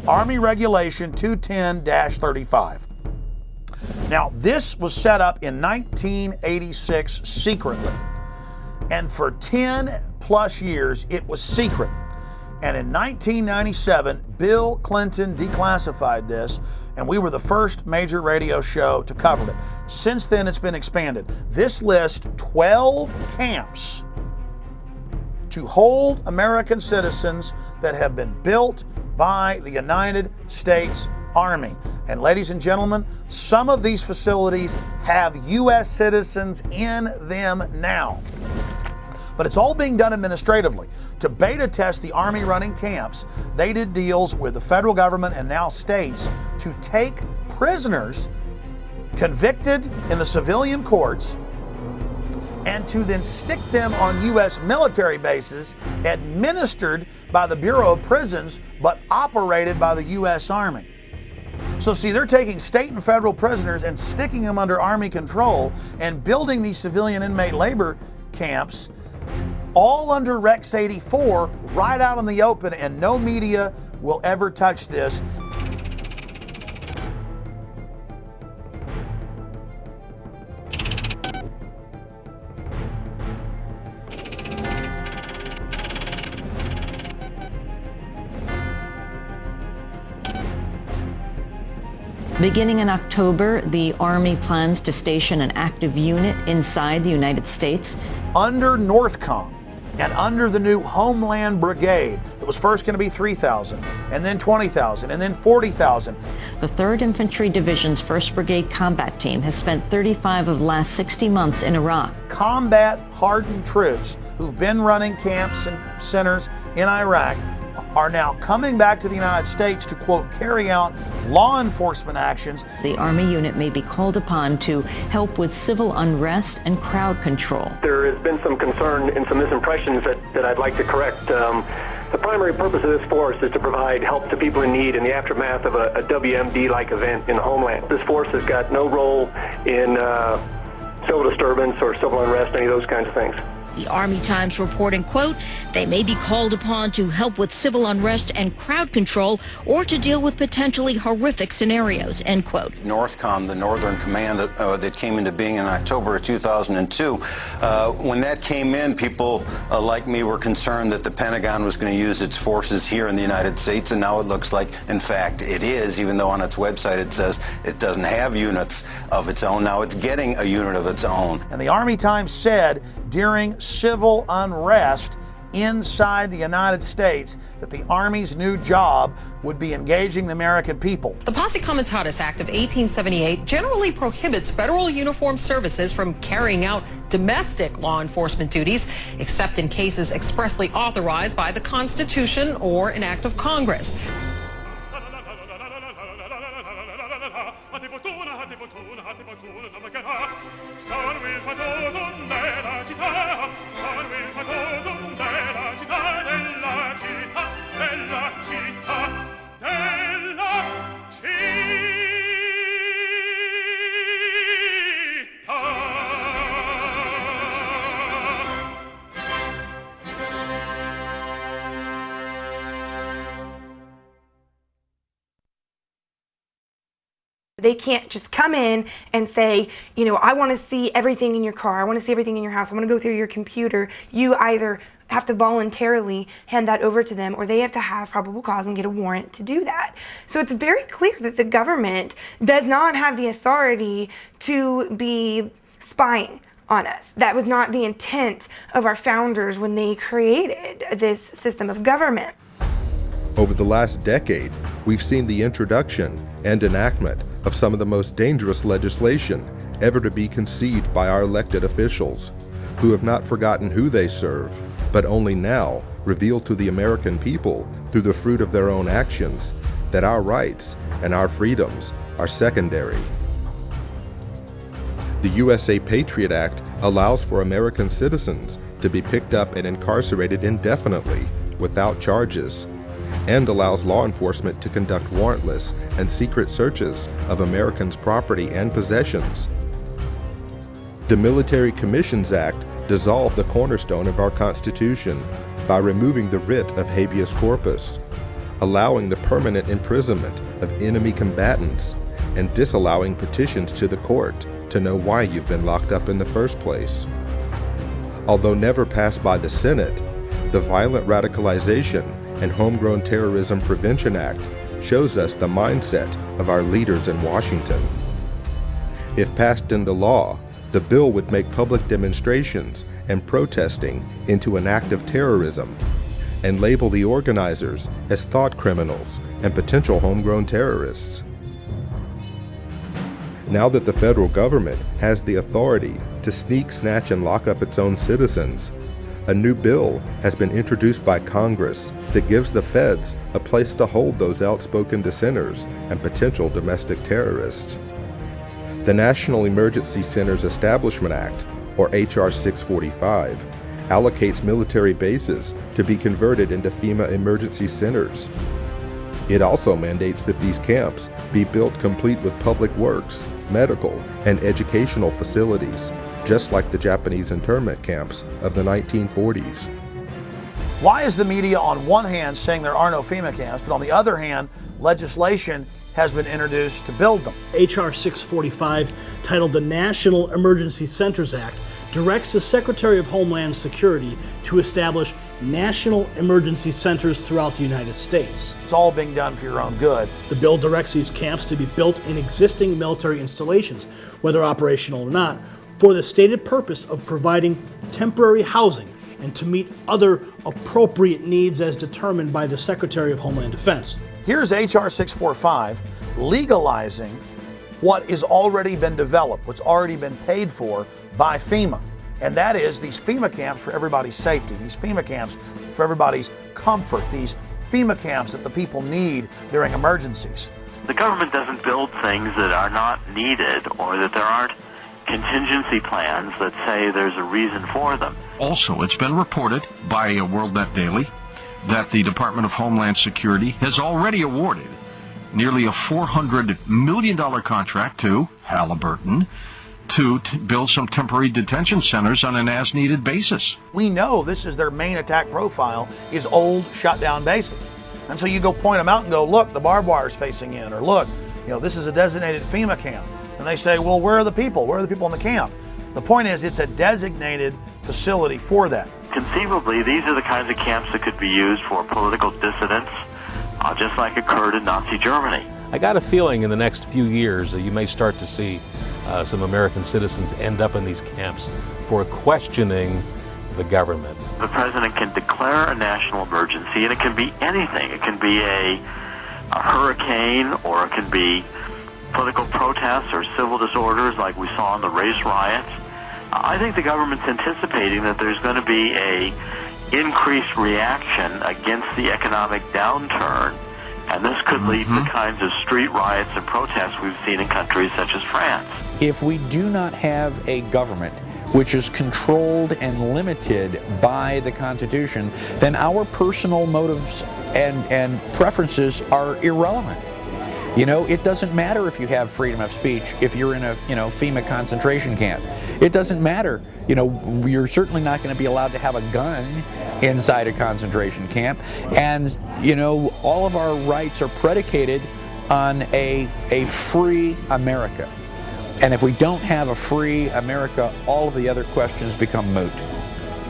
Army Regulation 210-35. Now, this was set up in 1986 secretly, and for 10 plus years it was secret. And in 1997, Bill Clinton declassified this, and we were the first major radio show to cover it. Since then, it's been expanded. This lists 12 camps to hold American citizens that have been built by the United States Army. And ladies and gentlemen, some of these facilities have U.S. citizens in them now. But it's all being done administratively. To beta test the Army running camps, they did deals with the federal government and now states to take prisoners convicted in the civilian courts and to then stick them on U.S. military bases administered by the Bureau of Prisons but operated by the U.S. Army. So see, they're taking state and federal prisoners and sticking them under Army control and building these civilian inmate labor camps all under Rex 84 right out in the open, and no media will ever touch this. Beginning in October, the Army plans to station an active unit inside the United States. Under NORTHCOM and under the new Homeland Brigade that was first going to be 3,000 and then 20,000 and then 40,000. The 3rd Infantry Division's 1st Brigade Combat Team has spent 35 of the last 60 months in Iraq. Combat hardened troops who've been running camps and centers in Iraq are now coming back to the United States to, quote, carry out law enforcement actions. The Army unit may be called upon to help with civil unrest and crowd control. There has been some concern and some misimpressions that I'd like to correct. The primary purpose of this force is to provide help to people in need in the aftermath of a WMD-like event in the homeland. This force has got no role in civil disturbance or civil unrest, any of those kinds of things. The Army Times reporting, quote, they may be called upon to help with civil unrest and crowd control or to deal with potentially horrific scenarios, end quote. NORTHCOM, the Northern Command that came into being in October of 2002, when that came in, people like me were concerned that the Pentagon was going to use its forces here in the United States, and now it looks like, in fact, it is, even though on its website it says it doesn't have units of its own. Now it's getting a unit of its own. And the Army Times said during civil unrest inside the United States that the Army's new job would be engaging the American people. The Posse Comitatus Act of 1878 generally prohibits federal uniformed services from carrying out domestic law enforcement duties, except in cases expressly authorized by the Constitution or an act of Congress. They can't just come in and say, I want to see everything in your car, I want to see everything in your house, I want to go through your computer. You either have to voluntarily hand that over to them, or they have to have probable cause and get a warrant to do that. So it's very clear that the government does not have the authority to be spying on us. That was not the intent of our founders when they created this system of government. Over the last decade, we've seen the introduction and enactment of some of the most dangerous legislation ever to be conceived by our elected officials, who have not forgotten who they serve, but only now reveal to the American people, through the fruit of their own actions, that our rights and our freedoms are secondary. The USA Patriot Act allows for American citizens to be picked up and incarcerated indefinitely without charges, and allows law enforcement to conduct warrantless and secret searches of Americans' property and possessions. The Military Commissions Act dissolved the cornerstone of our Constitution by removing the writ of habeas corpus, allowing the permanent imprisonment of enemy combatants, and disallowing petitions to the court to know why you've been locked up in the first place. Although never passed by the Senate, the Violent Radicalization and Homegrown Terrorism Prevention Act shows us the mindset of our leaders in Washington. If passed into law, the bill would make public demonstrations and protesting into an act of terrorism, and label the organizers as thought criminals and potential homegrown terrorists. Now that the federal government has the authority to sneak, snatch, and lock up its own citizens, a new bill has been introduced by Congress that gives the feds a place to hold those outspoken dissenters and potential domestic terrorists. The National Emergency Centers Establishment Act, or H.R. 645, allocates military bases to be converted into FEMA emergency centers. It also mandates that these camps be built complete with public works, medical, and educational facilities, just like the Japanese internment camps of the 1940s. Why is the media on one hand saying there are no FEMA camps, but on the other hand, legislation has been introduced to build them? H.R. 645, titled the National Emergency Centers Act, directs the Secretary of Homeland Security to establish national emergency centers throughout the United States. It's all being done for your own good. The bill directs these camps to be built in existing military installations, whether operational or not, for the stated purpose of providing temporary housing and to meet other appropriate needs as determined by the Secretary of Homeland Defense. Here's H.R. 645 legalizing what has already been developed, what's already been paid for by FEMA. And that is these FEMA camps for everybody's safety, these FEMA camps for everybody's comfort, these FEMA camps that the people need during emergencies. The government doesn't build things that are not needed or that there aren't contingency plans that say there's a reason for them. Also, it's been reported by WorldNet Daily that the Department of Homeland Security has already awarded nearly a $400 million contract to Halliburton to build some temporary detention centers on an as-needed basis. We know this is their main attack profile, is old, shut-down bases. And so you go point them out and go, look, the barbed wire's facing in, or look, this is a designated FEMA camp. And they say, well, where are the people? Where are the people in the camp? The point is, it's a designated facility for that. Conceivably, these are the kinds of camps that could be used for political dissidents, just like occurred in Nazi Germany. I got a feeling in the next few years that you may start to see some American citizens end up in these camps for questioning the government. The president can declare a national emergency, and it can be anything. It can be a hurricane, or it can be political protests or civil disorders like we saw in the race riots. I think the government's anticipating that there's going to be a increased reaction against the economic downturn, and this could lead to the kinds of street riots and protests we've seen in countries such as France. If we do not have a government which is controlled and limited by the Constitution, then our personal motives and preferences are irrelevant. It doesn't matter if you have freedom of speech if you're in a FEMA concentration camp. It doesn't matter. You're certainly not going to be allowed to have a gun inside a concentration camp. And all of our rights are predicated on a free America. And if we don't have a free America, all of the other questions become moot.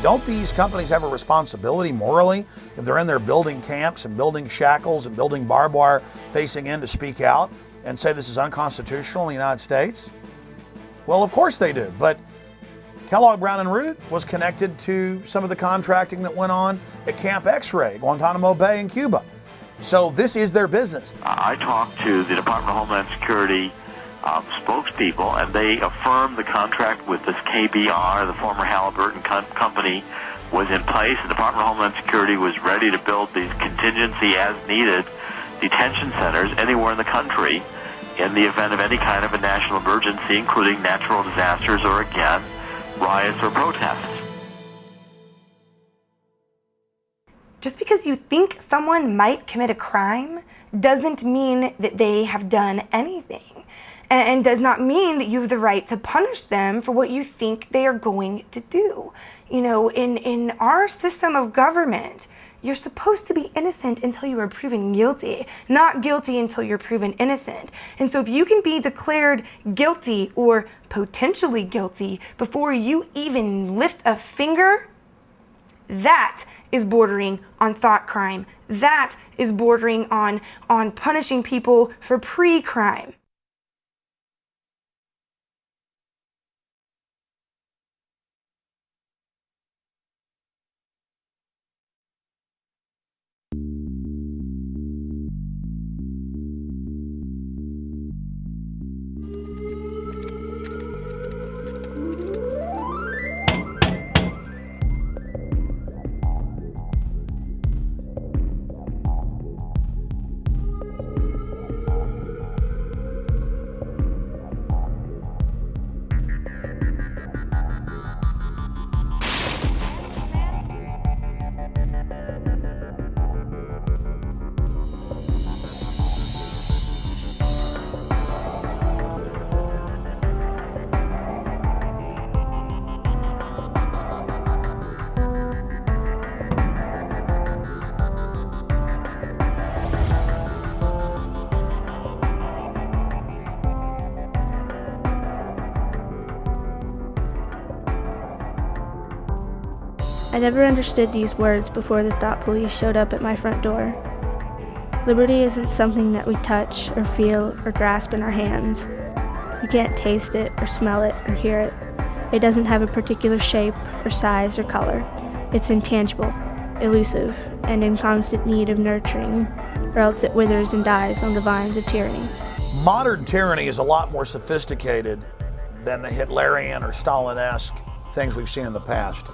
Don't these companies have a responsibility morally if they're in there building camps and building shackles and building barbed wire facing in to speak out and say this is unconstitutional in the United States? Well, of course they do. But Kellogg Brown and Root was connected to some of the contracting that went on at Camp X-Ray, Guantanamo Bay in Cuba. So this is their business. I talked to the Department of Homeland Security spokespeople, and they affirmed the contract with this KBR, the former Halliburton company, was in place. The Department of Homeland Security was ready to build these contingency as needed detention centers anywhere in the country in the event of any kind of a national emergency, including natural disasters or, again, riots or protests. Just because you think someone might commit a crime doesn't mean that they have done anything, and does not mean that you have the right to punish them for what you think they are going to do. You know, in our system of government, you're supposed to be innocent until you are proven guilty, not guilty until you're proven innocent. And so if you can be declared guilty or potentially guilty before you even lift a finger, that is bordering on thought crime. That is bordering on punishing people for pre-crime. I never understood these words before the thought police showed up at my front door. Liberty isn't something that we touch or feel or grasp in our hands. You can't taste it or smell it or hear it. It doesn't have a particular shape or size or color. It's intangible, elusive, and in constant need of nurturing, or else it withers and dies on the vines of tyranny. Modern tyranny is a lot more sophisticated than the Hitlerian or Stalin-esque things we've seen in the past.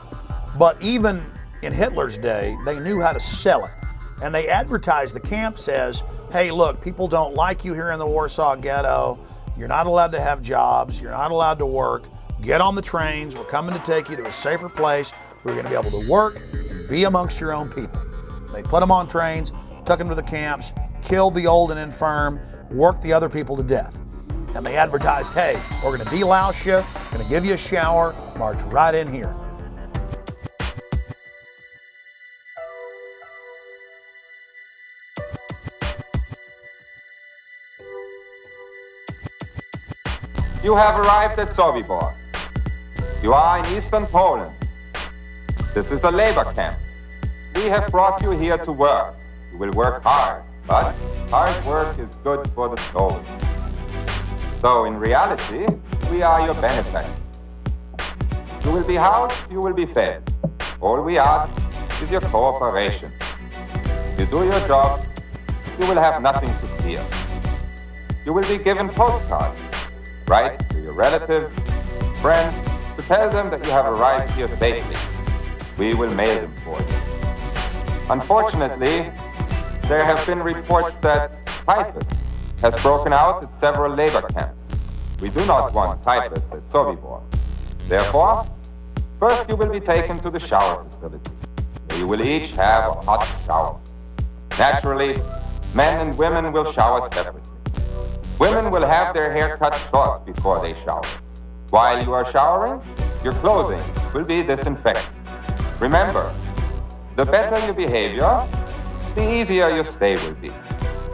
But even in Hitler's day, they knew how to sell it. And they advertised, the camp says, hey, look, people don't like you here in the Warsaw Ghetto. You're not allowed to have jobs. You're not allowed to work. Get on the trains. We're coming to take you to a safer place where you're going to be able to work and be amongst your own people. They put them on trains, took them to the camps, killed the old and infirm, worked the other people to death. And they advertised, hey, we're going to delouse you, we're going to give you a shower, march right in here. You have arrived at Sobibor. You are in eastern Poland. This is a labor camp. We have brought you here to work. You will work hard, but hard work is good for the soul. So in reality, we are your benefactors. You will be housed, you will be fed. All we ask is your cooperation. If you do your job, you will have nothing to fear. You will be given postcards. Write to your relatives, friends, to tell them that you have arrived here safely. We will mail them for you. Unfortunately, there have been reports that typhus has broken out at several labor camps. We do not want typhus at Sobibor. Therefore, first you will be taken to the shower facility, where you will each have a hot shower. Naturally, men and women will shower separately. Women will have their hair cut short before they shower. While you are showering, your clothing will be disinfected. Remember, the better your behavior, the easier your stay will be.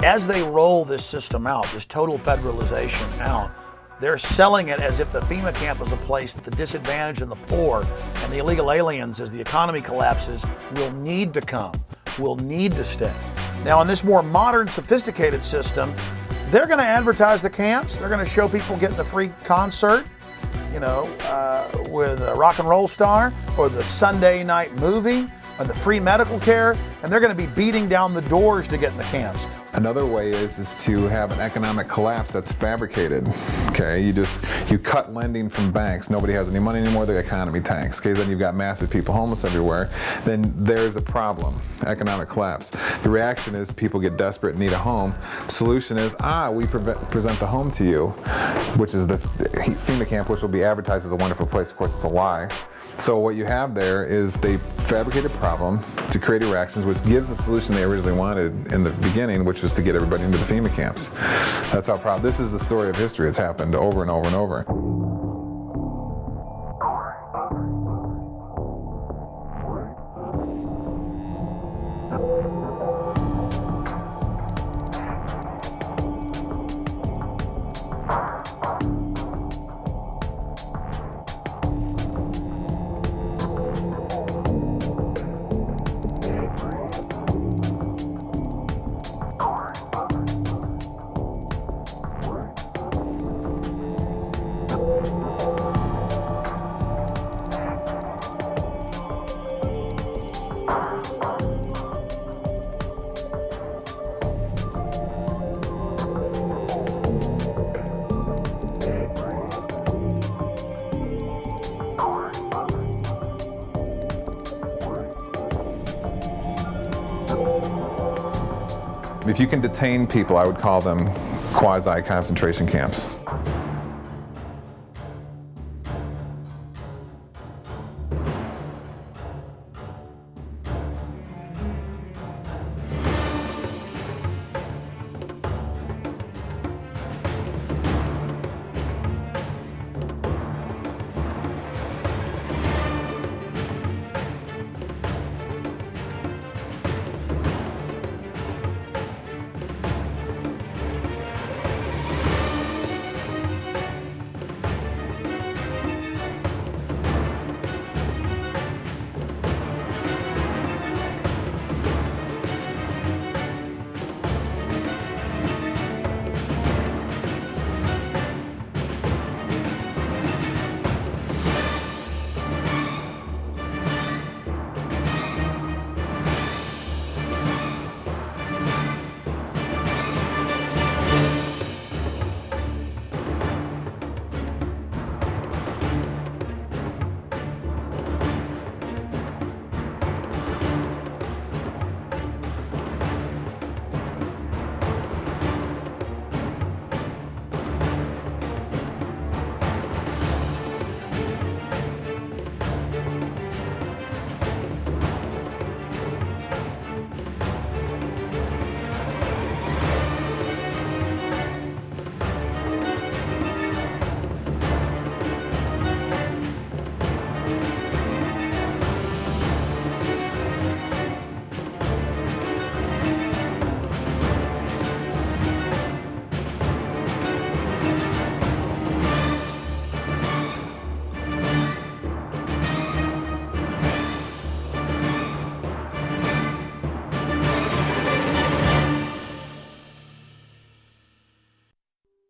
As they roll this system out, this total federalization out, they're selling it as if the FEMA camp is a place that the disadvantaged and the poor and the illegal aliens, as the economy collapses, will need to come, will need to stay. Now, in this more modern, sophisticated system, they're going to advertise the camps. They're going to show people getting the free concert, with a rock and roll star, or the Sunday night movie, and the free medical care, and they're going to be beating down the doors to get in the camps. Another way is to have an economic collapse that's fabricated. Okay, you cut lending from banks. Nobody has any money anymore. The economy tanks. Okay, then you've got massive people homeless everywhere. Then there's a problem. Economic collapse. The reaction is people get desperate and need a home. Solution is we present the home to you, which is the FEMA camp, which will be advertised as a wonderful place. Of course, it's a lie. So what you have there is they fabricate a problem to create reactions, which gives the solution they originally wanted in the beginning, which was to get everybody into the FEMA camps. That's how problem. This is the story of history. It's happened over and over and over. If you can detain people, I would call them quasi-concentration camps.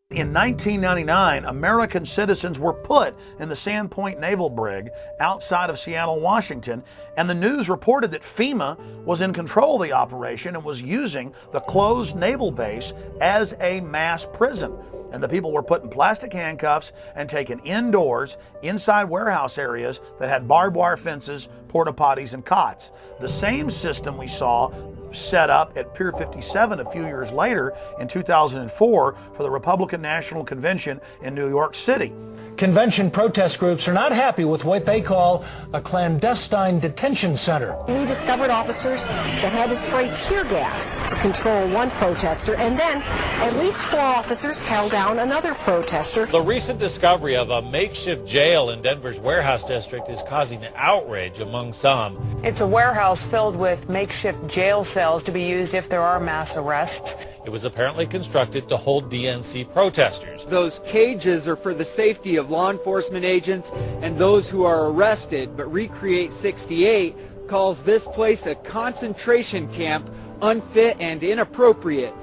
In 1999, American citizens were put in the Sandpoint Naval Brig outside of Seattle, Washington, and the news reported that FEMA was in control of the operation and was using the closed naval base as a mass prison. And the people were put in plastic handcuffs and taken indoors, inside warehouse areas that had barbed wire fences, porta potties, and cots. The same system we saw set up at Pier 57 a few years later in 2004 for the Republican National Convention in New York City. Convention protest groups are not happy with what they call a clandestine detention center. We discovered officers that had to spray tear gas to control one protester, and then at least 4 officers held down another protester. The recent discovery of a makeshift jail in Denver's warehouse district is causing outrage among some. It's a warehouse filled with makeshift jail cells to be used if there are mass arrests. It was apparently constructed to hold DNC protesters. Those cages are for the safety of law enforcement agents and those who are arrested, but Recreate 68 calls this place a concentration camp, unfit and inappropriate.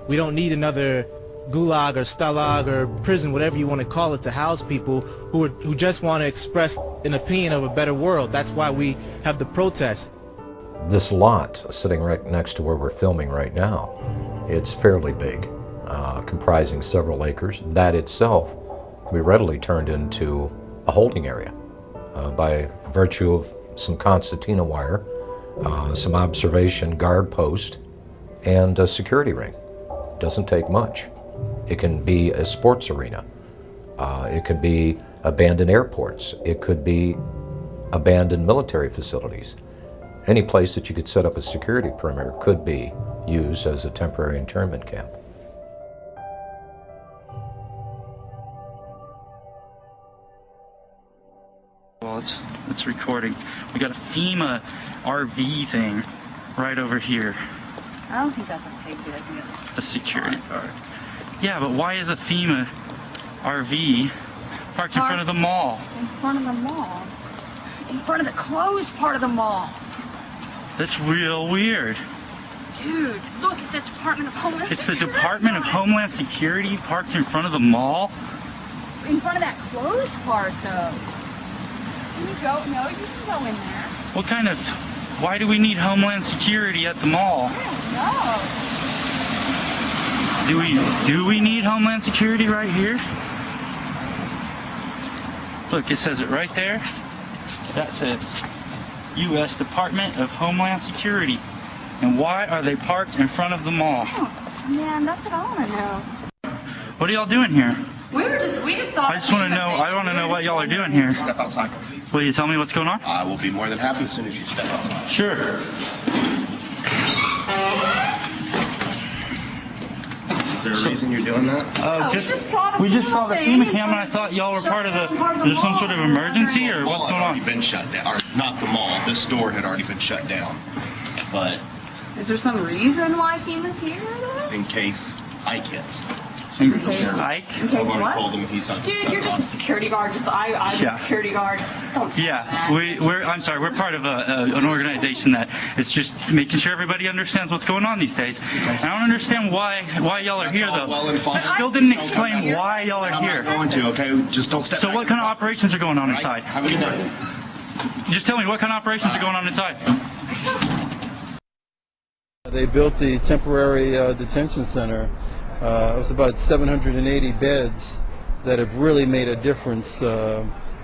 We don't need another gulag or stalag or prison, whatever you want to call it, to house people who just want to express an opinion of a better world. That's why we have the protests. This lot sitting right next to where we're filming right now, it's fairly big, comprising several acres. That itself can be readily turned into a holding area by virtue of some concertina wire, some observation guard post, and a security ring. Doesn't take much. It can be a sports arena. It could be abandoned airports. It could be abandoned military facilities. Any place that you could set up a security perimeter could be used as a temporary internment camp. Well, it's recording. We got a FEMA RV thing right over here. I don't think that's a pig, dude. I think it's a security guard. Yeah, but why is a FEMA RV parked in front of the mall? In front of the mall? In front of the closed part of the mall. That's real weird. Dude, look, it says Department of Homeland It's the Security. Department of Homeland Security parked in front of the mall? In front of that closed part, though. Can you go? No, you can go in there. What kind of... Why do we need Homeland Security at the mall? No. Do we need Homeland Security right here? Look, it says it right there. That says U.S. Department of Homeland Security. And why are they parked in front of the mall? Oh, man, that's what I want to know. What are y'all doing here? We just thought. I just want to know. I want to know what y'all are doing here. Step outside. Will you tell me what's going on? I will be more than happy as soon as you step outside. Sure. Is there a reason you're doing that? We just saw the FEMA cam, and I thought y'all were part of the. Is there some sort of emergency, or what's going on? Already been shut down. Or not the mall. This store had already been shut down. But Is there some reason why FEMA's here, though? in case Ike hits. Ike? In case I've already what? told him he's not. Dude, you're just a security guard. I'm Yeah. a security guard. Don't tell Yeah, that. I'm sorry, we're part of an organization that is just making sure everybody understands what's going on these days. I don't understand why y'all are here, though. Well and fine. I still didn't explain why y'all are I'm here. not going to, okay? Just don't step So back. what kind of operations are going on inside? Have a good night. Just tell me, what kind of operations are going on inside? They built the temporary detention center. It was about 780 beds that have really made a difference.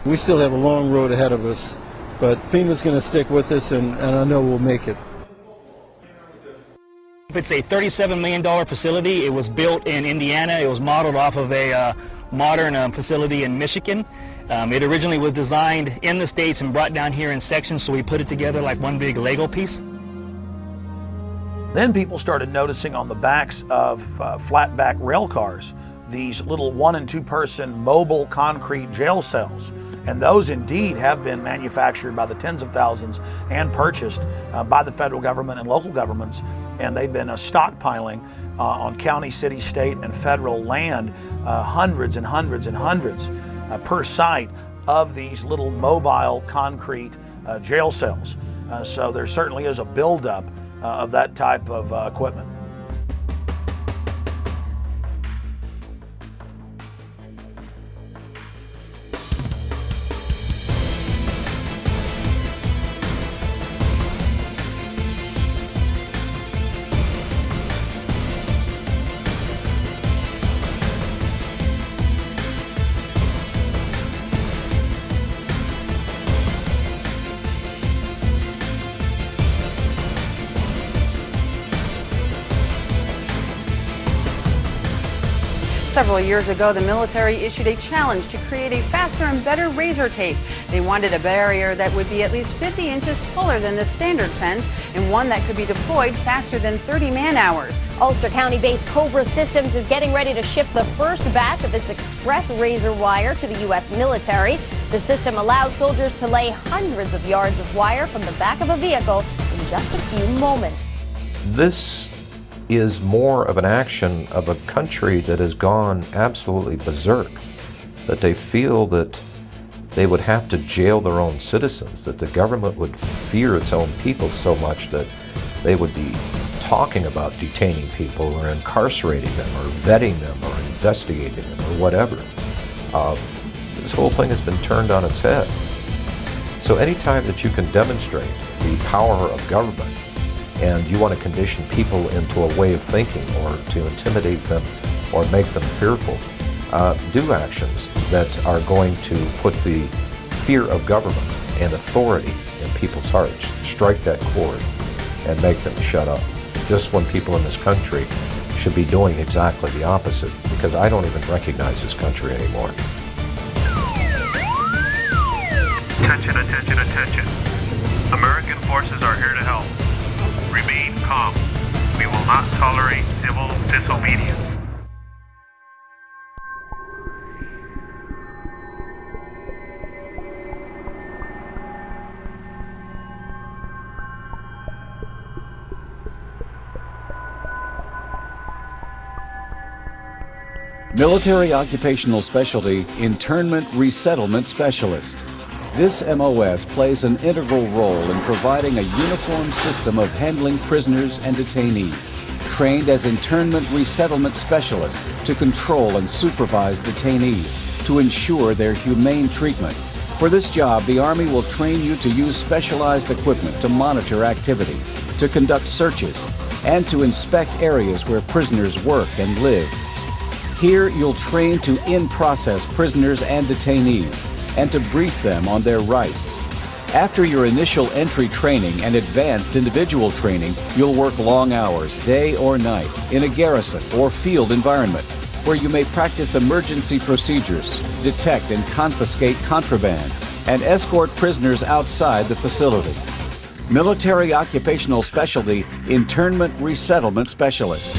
We still have a long road ahead of us, but FEMA's going to stick with us, and I know we'll make it. It's a $37 million facility. It was built in Indiana. It was modeled off of a modern facility in Michigan. It originally was designed in the States and brought down here in sections, so we put it together like one big Lego piece. Then people started noticing on the backs of flatback rail cars these little 1- and 2-person mobile concrete jail cells. And those indeed have been manufactured by the tens of thousands and purchased by the federal government and local governments. And they've been stockpiling on county, city, state, and federal land hundreds and hundreds and hundreds per site of these little mobile concrete jail cells. So there certainly is a buildup of that type of equipment. Several years ago, the military issued a challenge to create a faster and better razor tape. They wanted a barrier that would be at least 50 inches taller than the standard fence and one that could be deployed faster than 30 man-hours. Ulster County-based Cobra Systems is getting ready to ship the first batch of its express razor wire to the U.S. military. The system allows soldiers to lay hundreds of yards of wire from the back of a vehicle in just a few moments. This is more of an action of a country that has gone absolutely berserk, that they feel that they would have to jail their own citizens, that the government would fear its own people so much that they would be talking about detaining people or incarcerating them or vetting them or investigating them or whatever. This whole thing has been turned on its head. So anytime that you can demonstrate the power of government and you want to condition people into a way of thinking or to intimidate them or make them fearful, do actions that are going to put the fear of government and authority in people's hearts. Strike that chord and make them shut up. Just when people in this country should be doing exactly the opposite, because I don't even recognize this country anymore. Attention, attention, attention. American forces are here to help. Remain calm. We will not tolerate civil disobedience. Military Occupational Specialty Internment Resettlement Specialist. This MOS plays an integral role in providing a uniform system of handling prisoners and detainees. Trained as internment resettlement specialists to control and supervise detainees to ensure their humane treatment. For this job, the Army will train you to use specialized equipment to monitor activity, to conduct searches, and to inspect areas where prisoners work and live. Here, you'll train to in-process prisoners and detainees and to brief them on their rights. After your initial entry training and advanced individual training, you'll work long hours, day or night, in a garrison or field environment where you may practice emergency procedures, detect and confiscate contraband, and escort prisoners outside the facility. Military Occupational Specialty Internment Resettlement Specialist.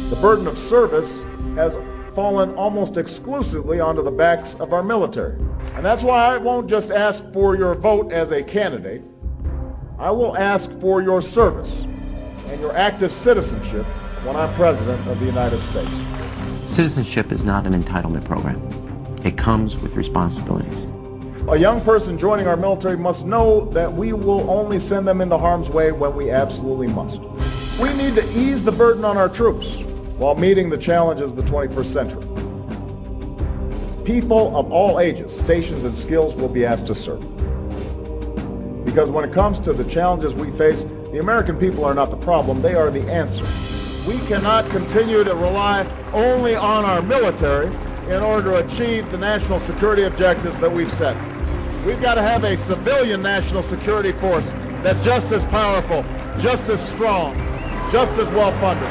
The burden of service has fallen almost exclusively onto the backs of our military. And that's why I won't just ask for your vote as a candidate. I will ask for your service and your active citizenship when I'm President of the United States. Citizenship is not an entitlement program. It comes with responsibilities. A young person joining our military must know that we will only send them into harm's way when we absolutely must. We need to ease the burden on our troops while meeting the challenges of the 21st century. People of all ages, stations, and skills will be asked to serve. Because when it comes to the challenges we face, the American people are not the problem, they are the answer. We cannot continue to rely only on our military in order to achieve the national security objectives that we've set. We've got to have a civilian national security force that's just as powerful, just as strong, just as well funded.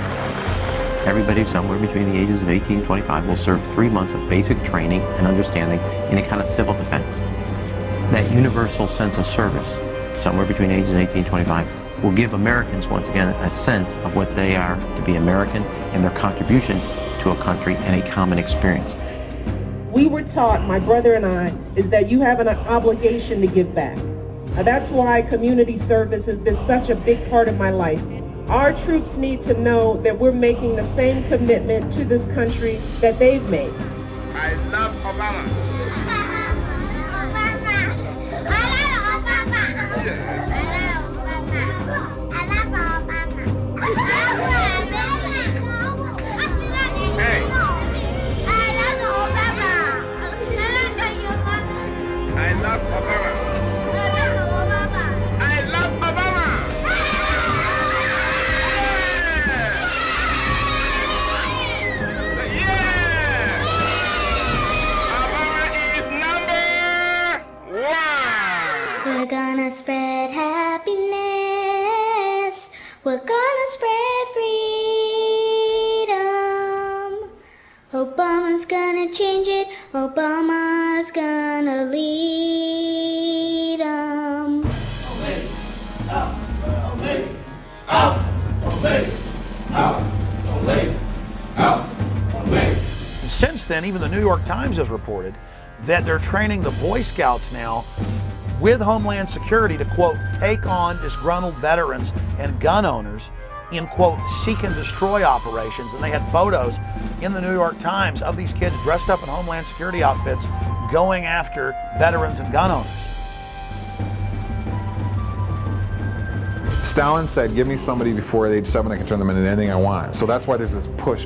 Everybody somewhere between the ages of 18 and 25 will serve 3 months of basic training and understanding in a kind of civil defense. That universal sense of service, somewhere between ages 18 and 25, will give Americans, once again, a sense of what they are to be American and their contribution to a country and a common experience. We were taught, my brother and I, is that you have an obligation to give back. That's why community service has been such a big part of my life. Our troops need to know that we're making the same commitment to this country that they've made. I love Obama. We're gonna spread happiness. We're gonna spread freedom. Obama's gonna change it. Obama's gonna lead 'em. Since then, even the New York Times has reported that they're training the Boy Scouts now with Homeland Security to, quote, take on disgruntled veterans and gun owners in, quote, seek and destroy operations. And they had photos in the New York Times of these kids dressed up in Homeland Security outfits going after veterans and gun owners. Stalin said, give me somebody before age 7, I can turn them into anything I want. So that's why there's this push.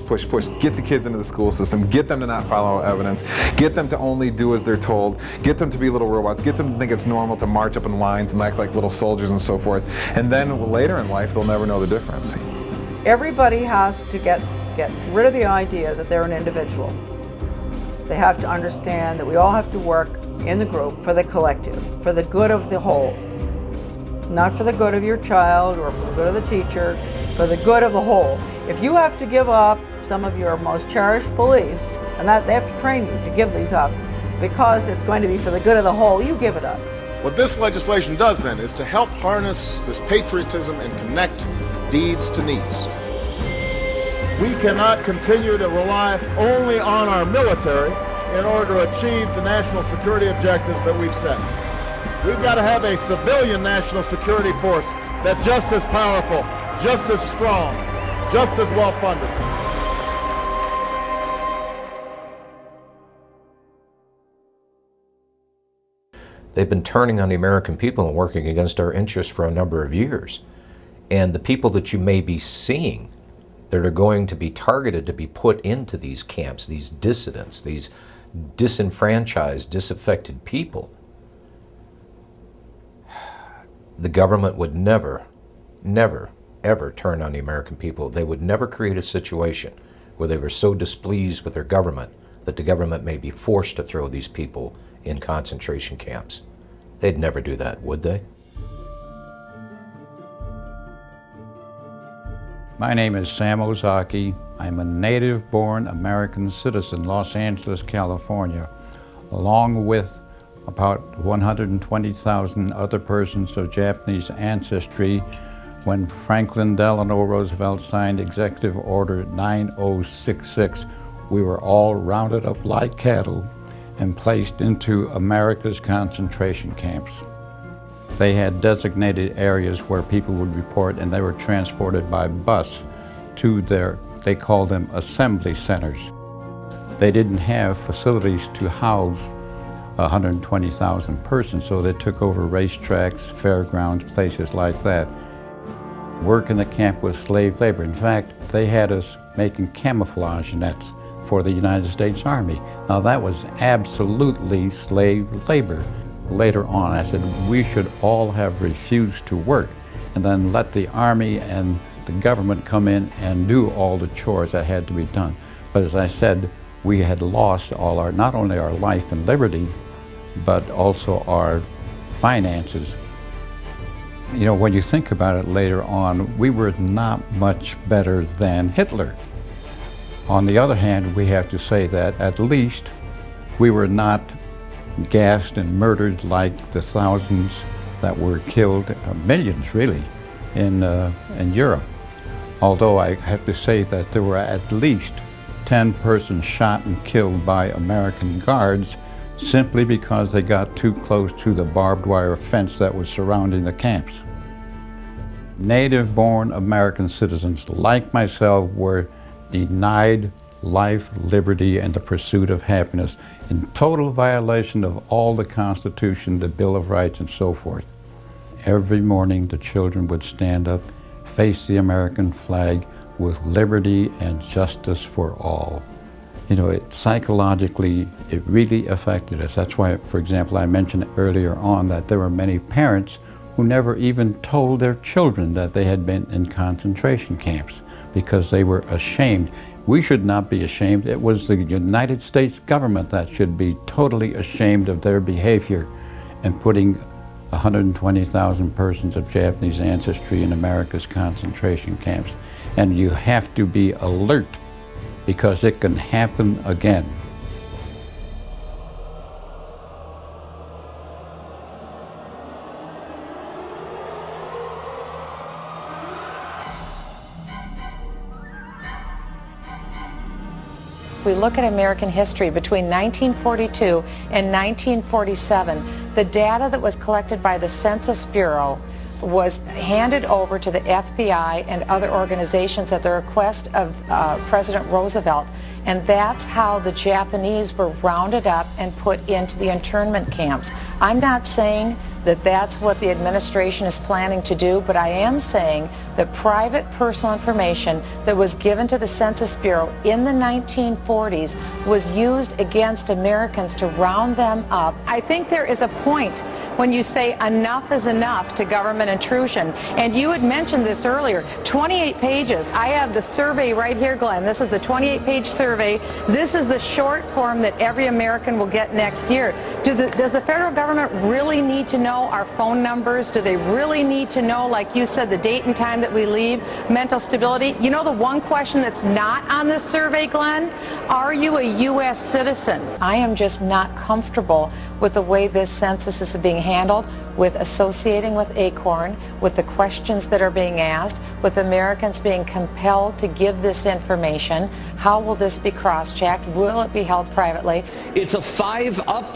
Get the kids into the school system, get them to not follow evidence, get them to only do as they're told, get them to be little robots, get them to think it's normal to march up in lines and act like little soldiers and so forth. And then later in life, they'll never know the difference. Everybody has to get rid of the idea that they're an individual. They have to understand that we all have to work in the group for the collective, for the good of the whole. Not for the good of your child or for the good of the teacher, for the good of the whole. If you have to give up some of your most cherished beliefs, and that they have to train you to give these up because it's going to be for the good of the whole, you give it up. What this legislation does then is to help harness this patriotism and connect deeds to needs. We cannot continue to rely only on our military in order to achieve the national security objectives that we've set. We've got to have a civilian national security force that's just as powerful, just as strong, just as well funded. They've been turning on the American people and working against our interests for a number of years. And the people that you may be seeing that are going to be targeted to be put into these camps, these dissidents, these disenfranchised, disaffected people, the government would never, ever turn on the American people. They would never create a situation where they were so displeased with their government that the government may be forced to throw these people in concentration camps. They'd never do that, would they? My name is Sam Ozaki. I'm a native-born American citizen, Los Angeles, California, along with about 120,000 other persons of Japanese ancestry when Franklin Delano Roosevelt signed Executive Order 9066. We were all rounded up like cattle and placed into America's concentration camps. They had designated areas where people would report, and they were transported by bus to they called them assembly centers. They didn't have facilities to house 120,000 persons, so they took over racetracks, fairgrounds, places like that. Work in the camp was slave labor. In fact, they had us making camouflage nets for the United States Army. Now that was absolutely slave labor. Later on, I said we should all have refused to work and then let the Army and the government come in and do all the chores that had to be done. But as I said, we had lost all our, not only our life and liberty, but also our finances. You know, when you think about it later on, we were not much better than Hitler. On the other hand, we have to say that at least we were not gassed and murdered like the thousands that were killed, millions really, in Europe. Although I have to say that there were at least 10 persons shot and killed by American guards simply because they got too close to the barbed wire fence that was surrounding the camps. Native-born American citizens like myself were denied life, liberty, and the pursuit of happiness in total violation of all the Constitution, the Bill of Rights, and so forth. Every morning the children would stand up, face the American flag with liberty and justice for all. You know, psychologically, it really affected us. That's why, for example, I mentioned earlier on that there were many parents who never even told their children that they had been in concentration camps because they were ashamed. We should not be ashamed. It was the United States government that should be totally ashamed of their behavior and putting 120,000 persons of Japanese ancestry in America's concentration camps. And you have to be alert because it can happen again. we look at American history between 1942 and 1947, the data that was collected by the Census Bureau was handed over to the FBI and other organizations at the request of President Roosevelt. And that's how the Japanese were rounded up and put into the internment camps. I'm not saying that that's what the administration is planning to do, but I am saying that private personal information that was given to the Census Bureau in the 1940s was used against Americans to round them up. I think there is a point when you say enough is enough to government intrusion. And you had mentioned this earlier, 28 pages. I have the survey right here, Glenn. This is the 28-page survey. This is the short form that every American will get next year. Does the federal government really need to know our phone numbers? Do they really need to know, like you said, the date and time that we leave, mental stability? You know the one question that's not on this survey, Glenn? Are you a U.S. citizen? I am just not comfortable with the way this census is being handled, with associating with ACORN, with the questions that are being asked, with Americans being compelled to give this information. How will this be cross-checked? Will it be held privately? It's up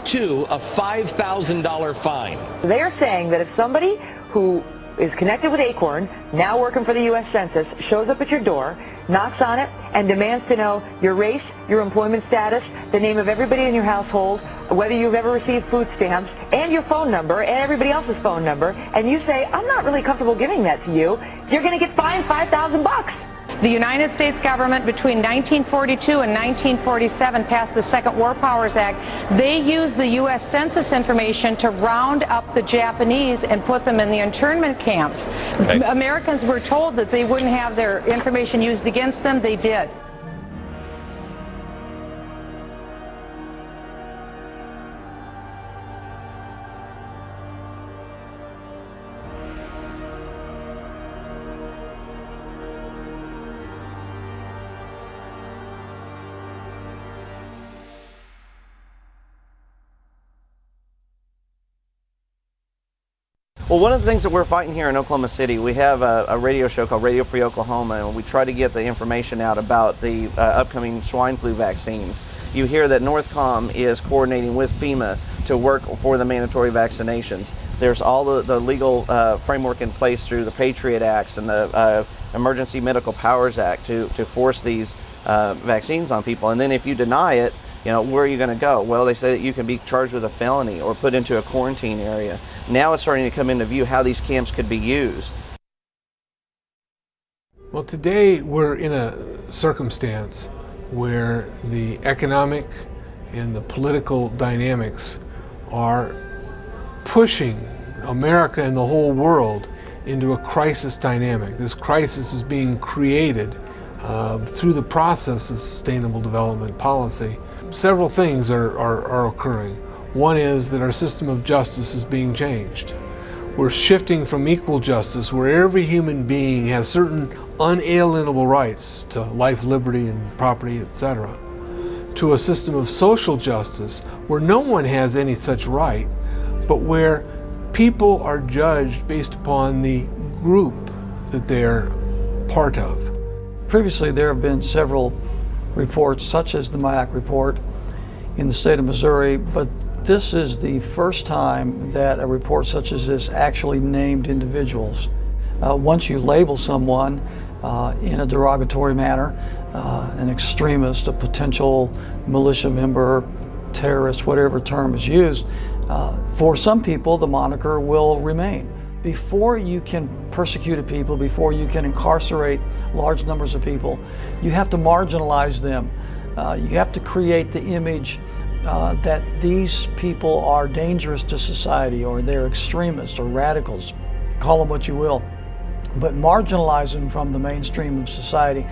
to a $5,000 fine. They're saying that if somebody who is connected with ACORN, now working for the U.S. Census, shows up at your door, knocks on it, and demands to know your race, your employment status, the name of everybody in your household, whether you've ever received food stamps, and your phone number, and everybody else's phone number, and you say, I'm not really comfortable giving that to you, you're going to get fined $5,000. The United States government between 1942 and 1947 passed the Second War Powers Act. They used the U.S. Census information to round up the Japanese and put them in the internment camps. Okay. Americans were told that they wouldn't have their information used against them. They did. Well, one of the things that we're fighting here in Oklahoma City, we have a radio show called Radio Free Oklahoma, and we try to get the information out about the upcoming swine flu vaccines. You hear that Northcom is coordinating with FEMA to work for the mandatory vaccinations. There's all the legal framework in place through the Patriot Acts and the Emergency Medical Powers Act to force these vaccines on people. And then if you deny it, you know, where are you going to go? Well, they say that you can be charged with a felony or put into a quarantine area. Now it's starting to come into view how these camps could be used. Well, today we're in a circumstance where the economic and the political dynamics are pushing America and the whole world into a crisis dynamic. This crisis is being created through the process of sustainable development policy. Several things are occurring. One is that our system of justice is being changed. We're shifting from equal justice, where every human being has certain unalienable rights to life, liberty, and property, etc., to a system of social justice where no one has any such right, but where people are judged based upon the group that they're part of. Previously, there have been several reports, such as the MIAC report in the state of Missouri, but this is the first time that a report such as this actually named individuals. Once you label someone in a derogatory manner, an extremist, a potential militia member, terrorist, whatever term is used, for some people the moniker will remain. Before you can persecute people, before you can incarcerate large numbers of people, you have to marginalize them. You have to create the image that these people are dangerous to society, or they're extremists or radicals, call them what you will, but marginalize them from the mainstream of society,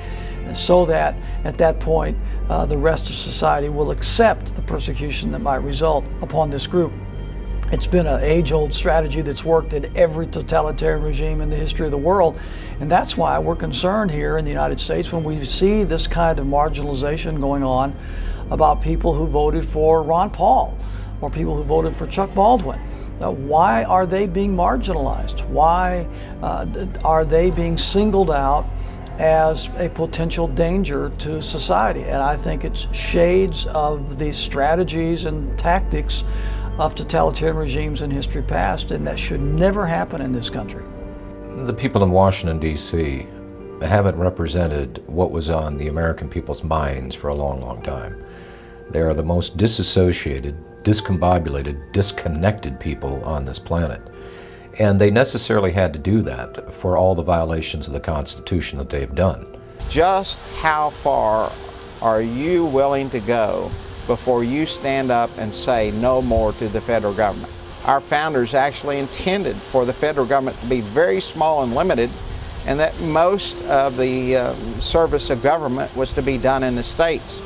and so that at that point the rest of society will accept the persecution that might result upon this group. It's been an age-old strategy that's worked in every totalitarian regime in the history of the world, and that's why we're concerned here in the United States when we see this kind of marginalization going on about people who voted for Ron Paul or people who voted for Chuck Baldwin. Why are they being marginalized? Why are they being singled out as a potential danger to society. And I think it's shades of the strategies and tactics of totalitarian regimes in history past, and that should never happen in this country. The people in Washington, D.C. haven't represented what was on the American people's minds for a long, long time. They are the most disassociated, discombobulated, disconnected people on this planet. And they necessarily had to do that for all the violations of the Constitution that they've done. Just how far are you willing to go before you stand up and say no more to the federal government? Our founders actually intended for the federal government to be very small and limited, and that most of the service of government was to be done in the states.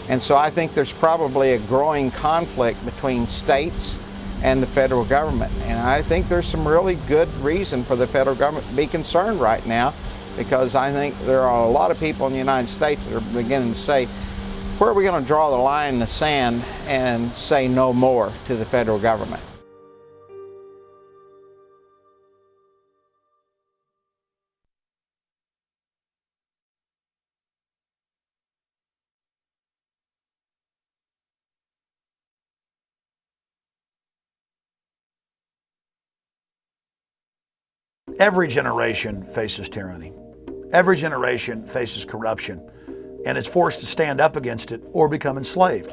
And so I think there's probably a growing conflict between states and the federal government. And I think there's some really good reason for the federal government to be concerned right now, because I think there are a lot of people in the United States that are beginning to say, where are we going to draw the line in the sand and say no more to the federal government? Every generation faces tyranny. Every generation faces corruption and is forced to stand up against it or become enslaved.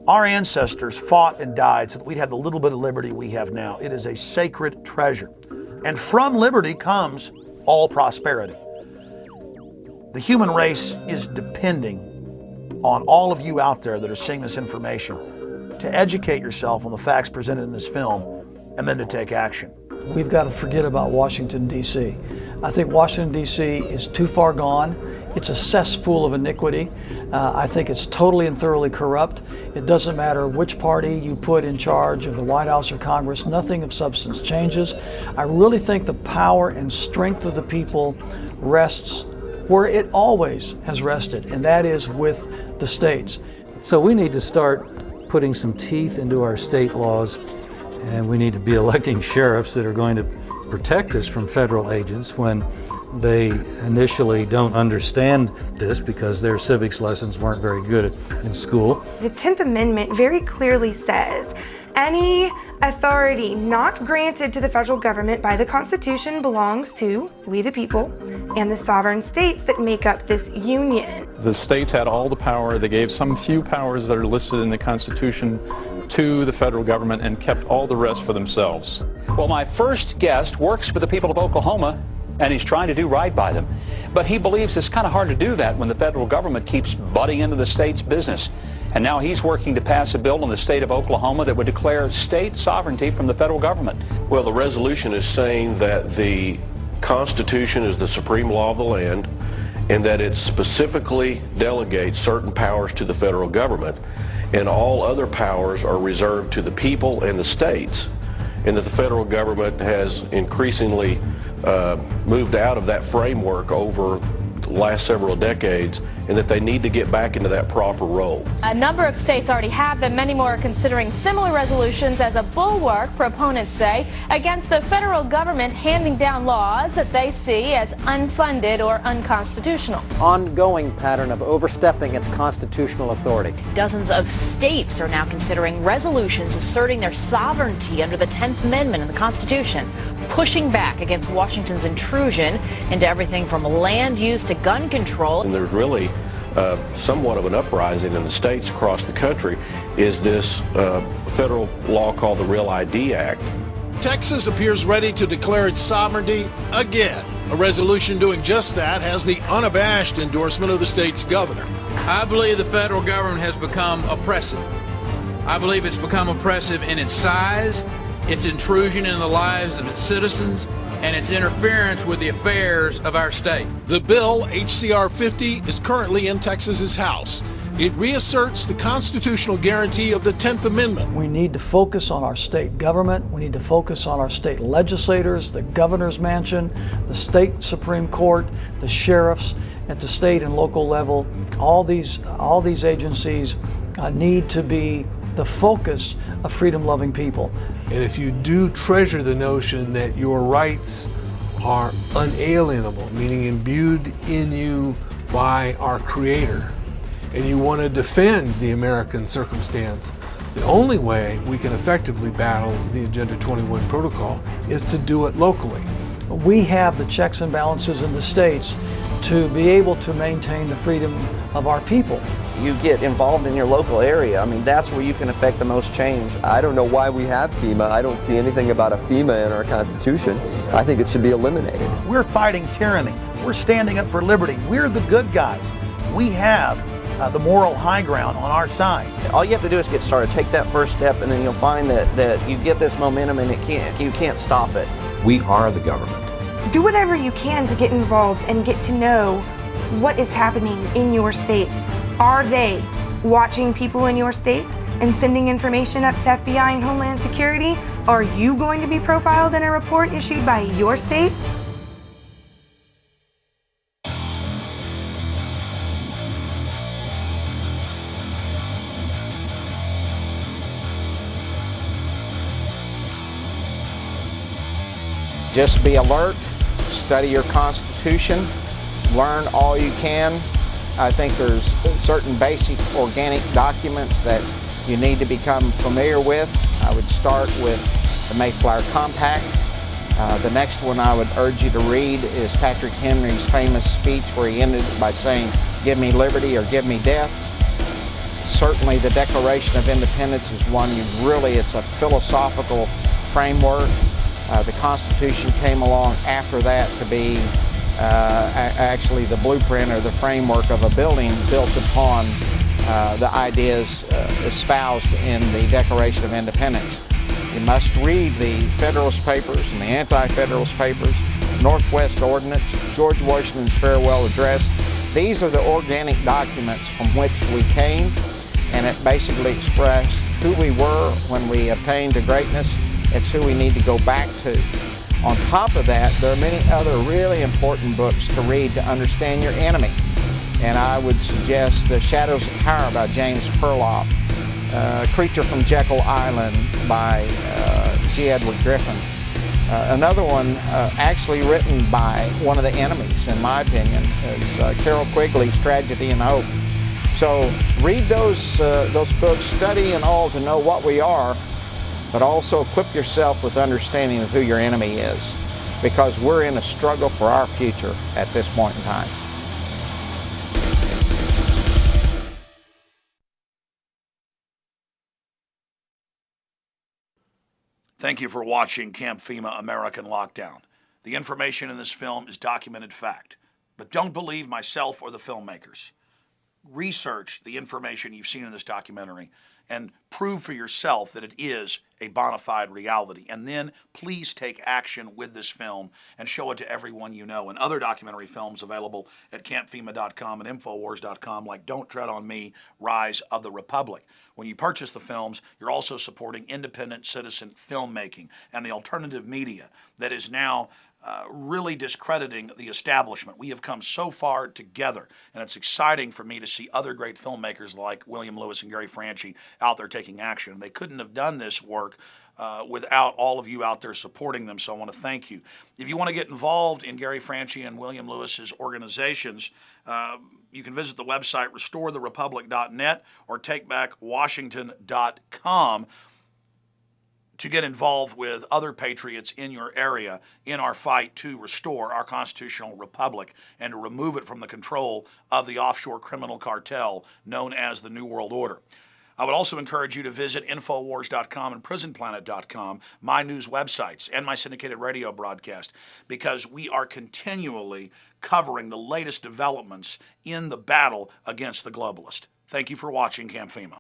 Our ancestors fought and died so that we'd have the little bit of liberty we have now. It is a sacred treasure. And from liberty comes all prosperity. The human race is depending on all of you out there that are seeing this information to educate yourself on the facts presented in this film and then to take action. We've got to forget about Washington, D.C. I think Washington, D.C. is too far gone. It's a cesspool of iniquity. I think it's totally and thoroughly corrupt. It doesn't matter which party you put in charge of the White House or Congress, nothing of substance changes. I really think the power and strength of the people rests where it always has rested, and that is with the states. So we need to start putting some teeth into our state laws, and we need to be electing sheriffs that are going to protect us from federal agents when they initially don't understand this because their civics lessons weren't very good in school. The 10th Amendment very clearly says any authority not granted to the federal government by the Constitution belongs to we the people and the sovereign states that make up this union. The states had all the power. They gave some few powers that are listed in the Constitution to the federal government and kept all the rest for themselves. Well, my first guest works for the people of Oklahoma, and he's trying to do right by them. But he believes it's kind of hard to do that when the federal government keeps butting into the state's business. And now he's working to pass a bill in the state of Oklahoma that would declare state sovereignty from the federal government. Well, the resolution is saying that the Constitution is the supreme law of the land and that it specifically delegates certain powers to the federal government, and all other powers are reserved to the people and the states, and that the federal government has increasingly moved out of that framework over the last several decades, and that they need to get back into that proper role. A number of states already have them. Many more are considering similar resolutions as a bulwark, proponents say, against the federal government handing down laws that they see as unfunded or unconstitutional. Ongoing pattern of overstepping its constitutional authority. Dozens of states are now considering resolutions asserting their sovereignty under the 10th Amendment in the Constitution, pushing back against Washington's intrusion into everything from land use to gun control. And there's really somewhat of an uprising in the states across the country is this federal law called the Real ID Act. Texas appears ready to declare its sovereignty again. A resolution doing just that has the unabashed endorsement of the state's governor. I believe the federal government has become oppressive. I believe it's become oppressive in its size, its intrusion in the lives of its citizens, and its interference with the affairs of our state. The bill, HCR 50, is currently in Texas's House. It reasserts the constitutional guarantee of the 10th Amendment. We need to focus on our state government. We need to focus on our state legislators, the governor's mansion, the state Supreme Court, the sheriffs at the state and local level. All these agencies need to be the focus of freedom-loving people. And if you do treasure the notion that your rights are unalienable, meaning imbued in you by our Creator, and you want to defend the American circumstance, the only way we can effectively battle the Agenda 21 protocol is to do it locally. We have the checks and balances in the states to be able to maintain the freedom of our people. You get involved in your local area. I mean, that's where you can affect the most change. I don't know why we have FEMA. I don't see anything about a FEMA in our Constitution. I think it should be eliminated. We're fighting tyranny. We're standing up for liberty. We're the good guys. We have the moral high ground on our side. All you have to do is get started. Take that first step, and then you'll find that you get this momentum, and you can't stop it. We are the government. Do whatever you can to get involved and get to know what is happening in your state. Are they watching people in your state and sending information up to FBI and Homeland Security? Are you going to be profiled in a report issued by your state? Just be alert, study your Constitution, learn all you can. I think there's certain basic organic documents that you need to become familiar with. I would start with the Mayflower Compact. The next one I would urge you to read is Patrick Henry's famous speech where he ended by saying, "Give me liberty or give me death." Certainly the Declaration of Independence is one it's a philosophical framework. The Constitution came along after that to be actually the blueprint or the framework of a building built upon the ideas espoused in the Declaration of Independence. You must read the Federalist Papers and the Anti-Federalist Papers, Northwest Ordinance, George Washington's Farewell Address. These are the organic documents from which we came, and it basically expressed who we were when we attained to greatness. It's who we need to go back to. On top of that, there are many other really important books to read to understand your enemy. And I would suggest The Shadows of Power by James Perloff, Creature from Jekyll Island by G. Edward Griffin. Another one actually written by one of the enemies, in my opinion, is Carol Quigley's Tragedy and Hope. So read those books, study and all to know what we are, but also equip yourself with understanding of who your enemy is, because we're in a struggle for our future at this point in time. Thank you for watching Camp FEMA American Lockdown. The information in this film is documented fact, but don't believe myself or the filmmakers. Research the information you've seen in this documentary and prove for yourself that it is a bona fide reality. And then please take action with this film and show it to everyone you know. And other documentary films available at campfema.com and infowars.com, like Don't Tread on Me, Rise of the Republic. When you purchase the films, you're also supporting independent citizen filmmaking and the alternative media that is now really discrediting the establishment. We have come so far together, and it's exciting for me to see other great filmmakers like William Lewis and Gary Franchi out there taking action. They couldn't have done this work without all of you out there supporting them, so I want to thank you. If you want to get involved in Gary Franchi and William Lewis's organizations, you can visit the website restoretherepublic.net or takebackwashington.com to get involved with other patriots in your area in our fight to restore our constitutional republic and to remove it from the control of the offshore criminal cartel known as the New World Order. I would also encourage you to visit Infowars.com and PrisonPlanet.com, my news websites, and my syndicated radio broadcast, because we are continually covering the latest developments in the battle against the globalist. Thank you for watching Camp FEMA.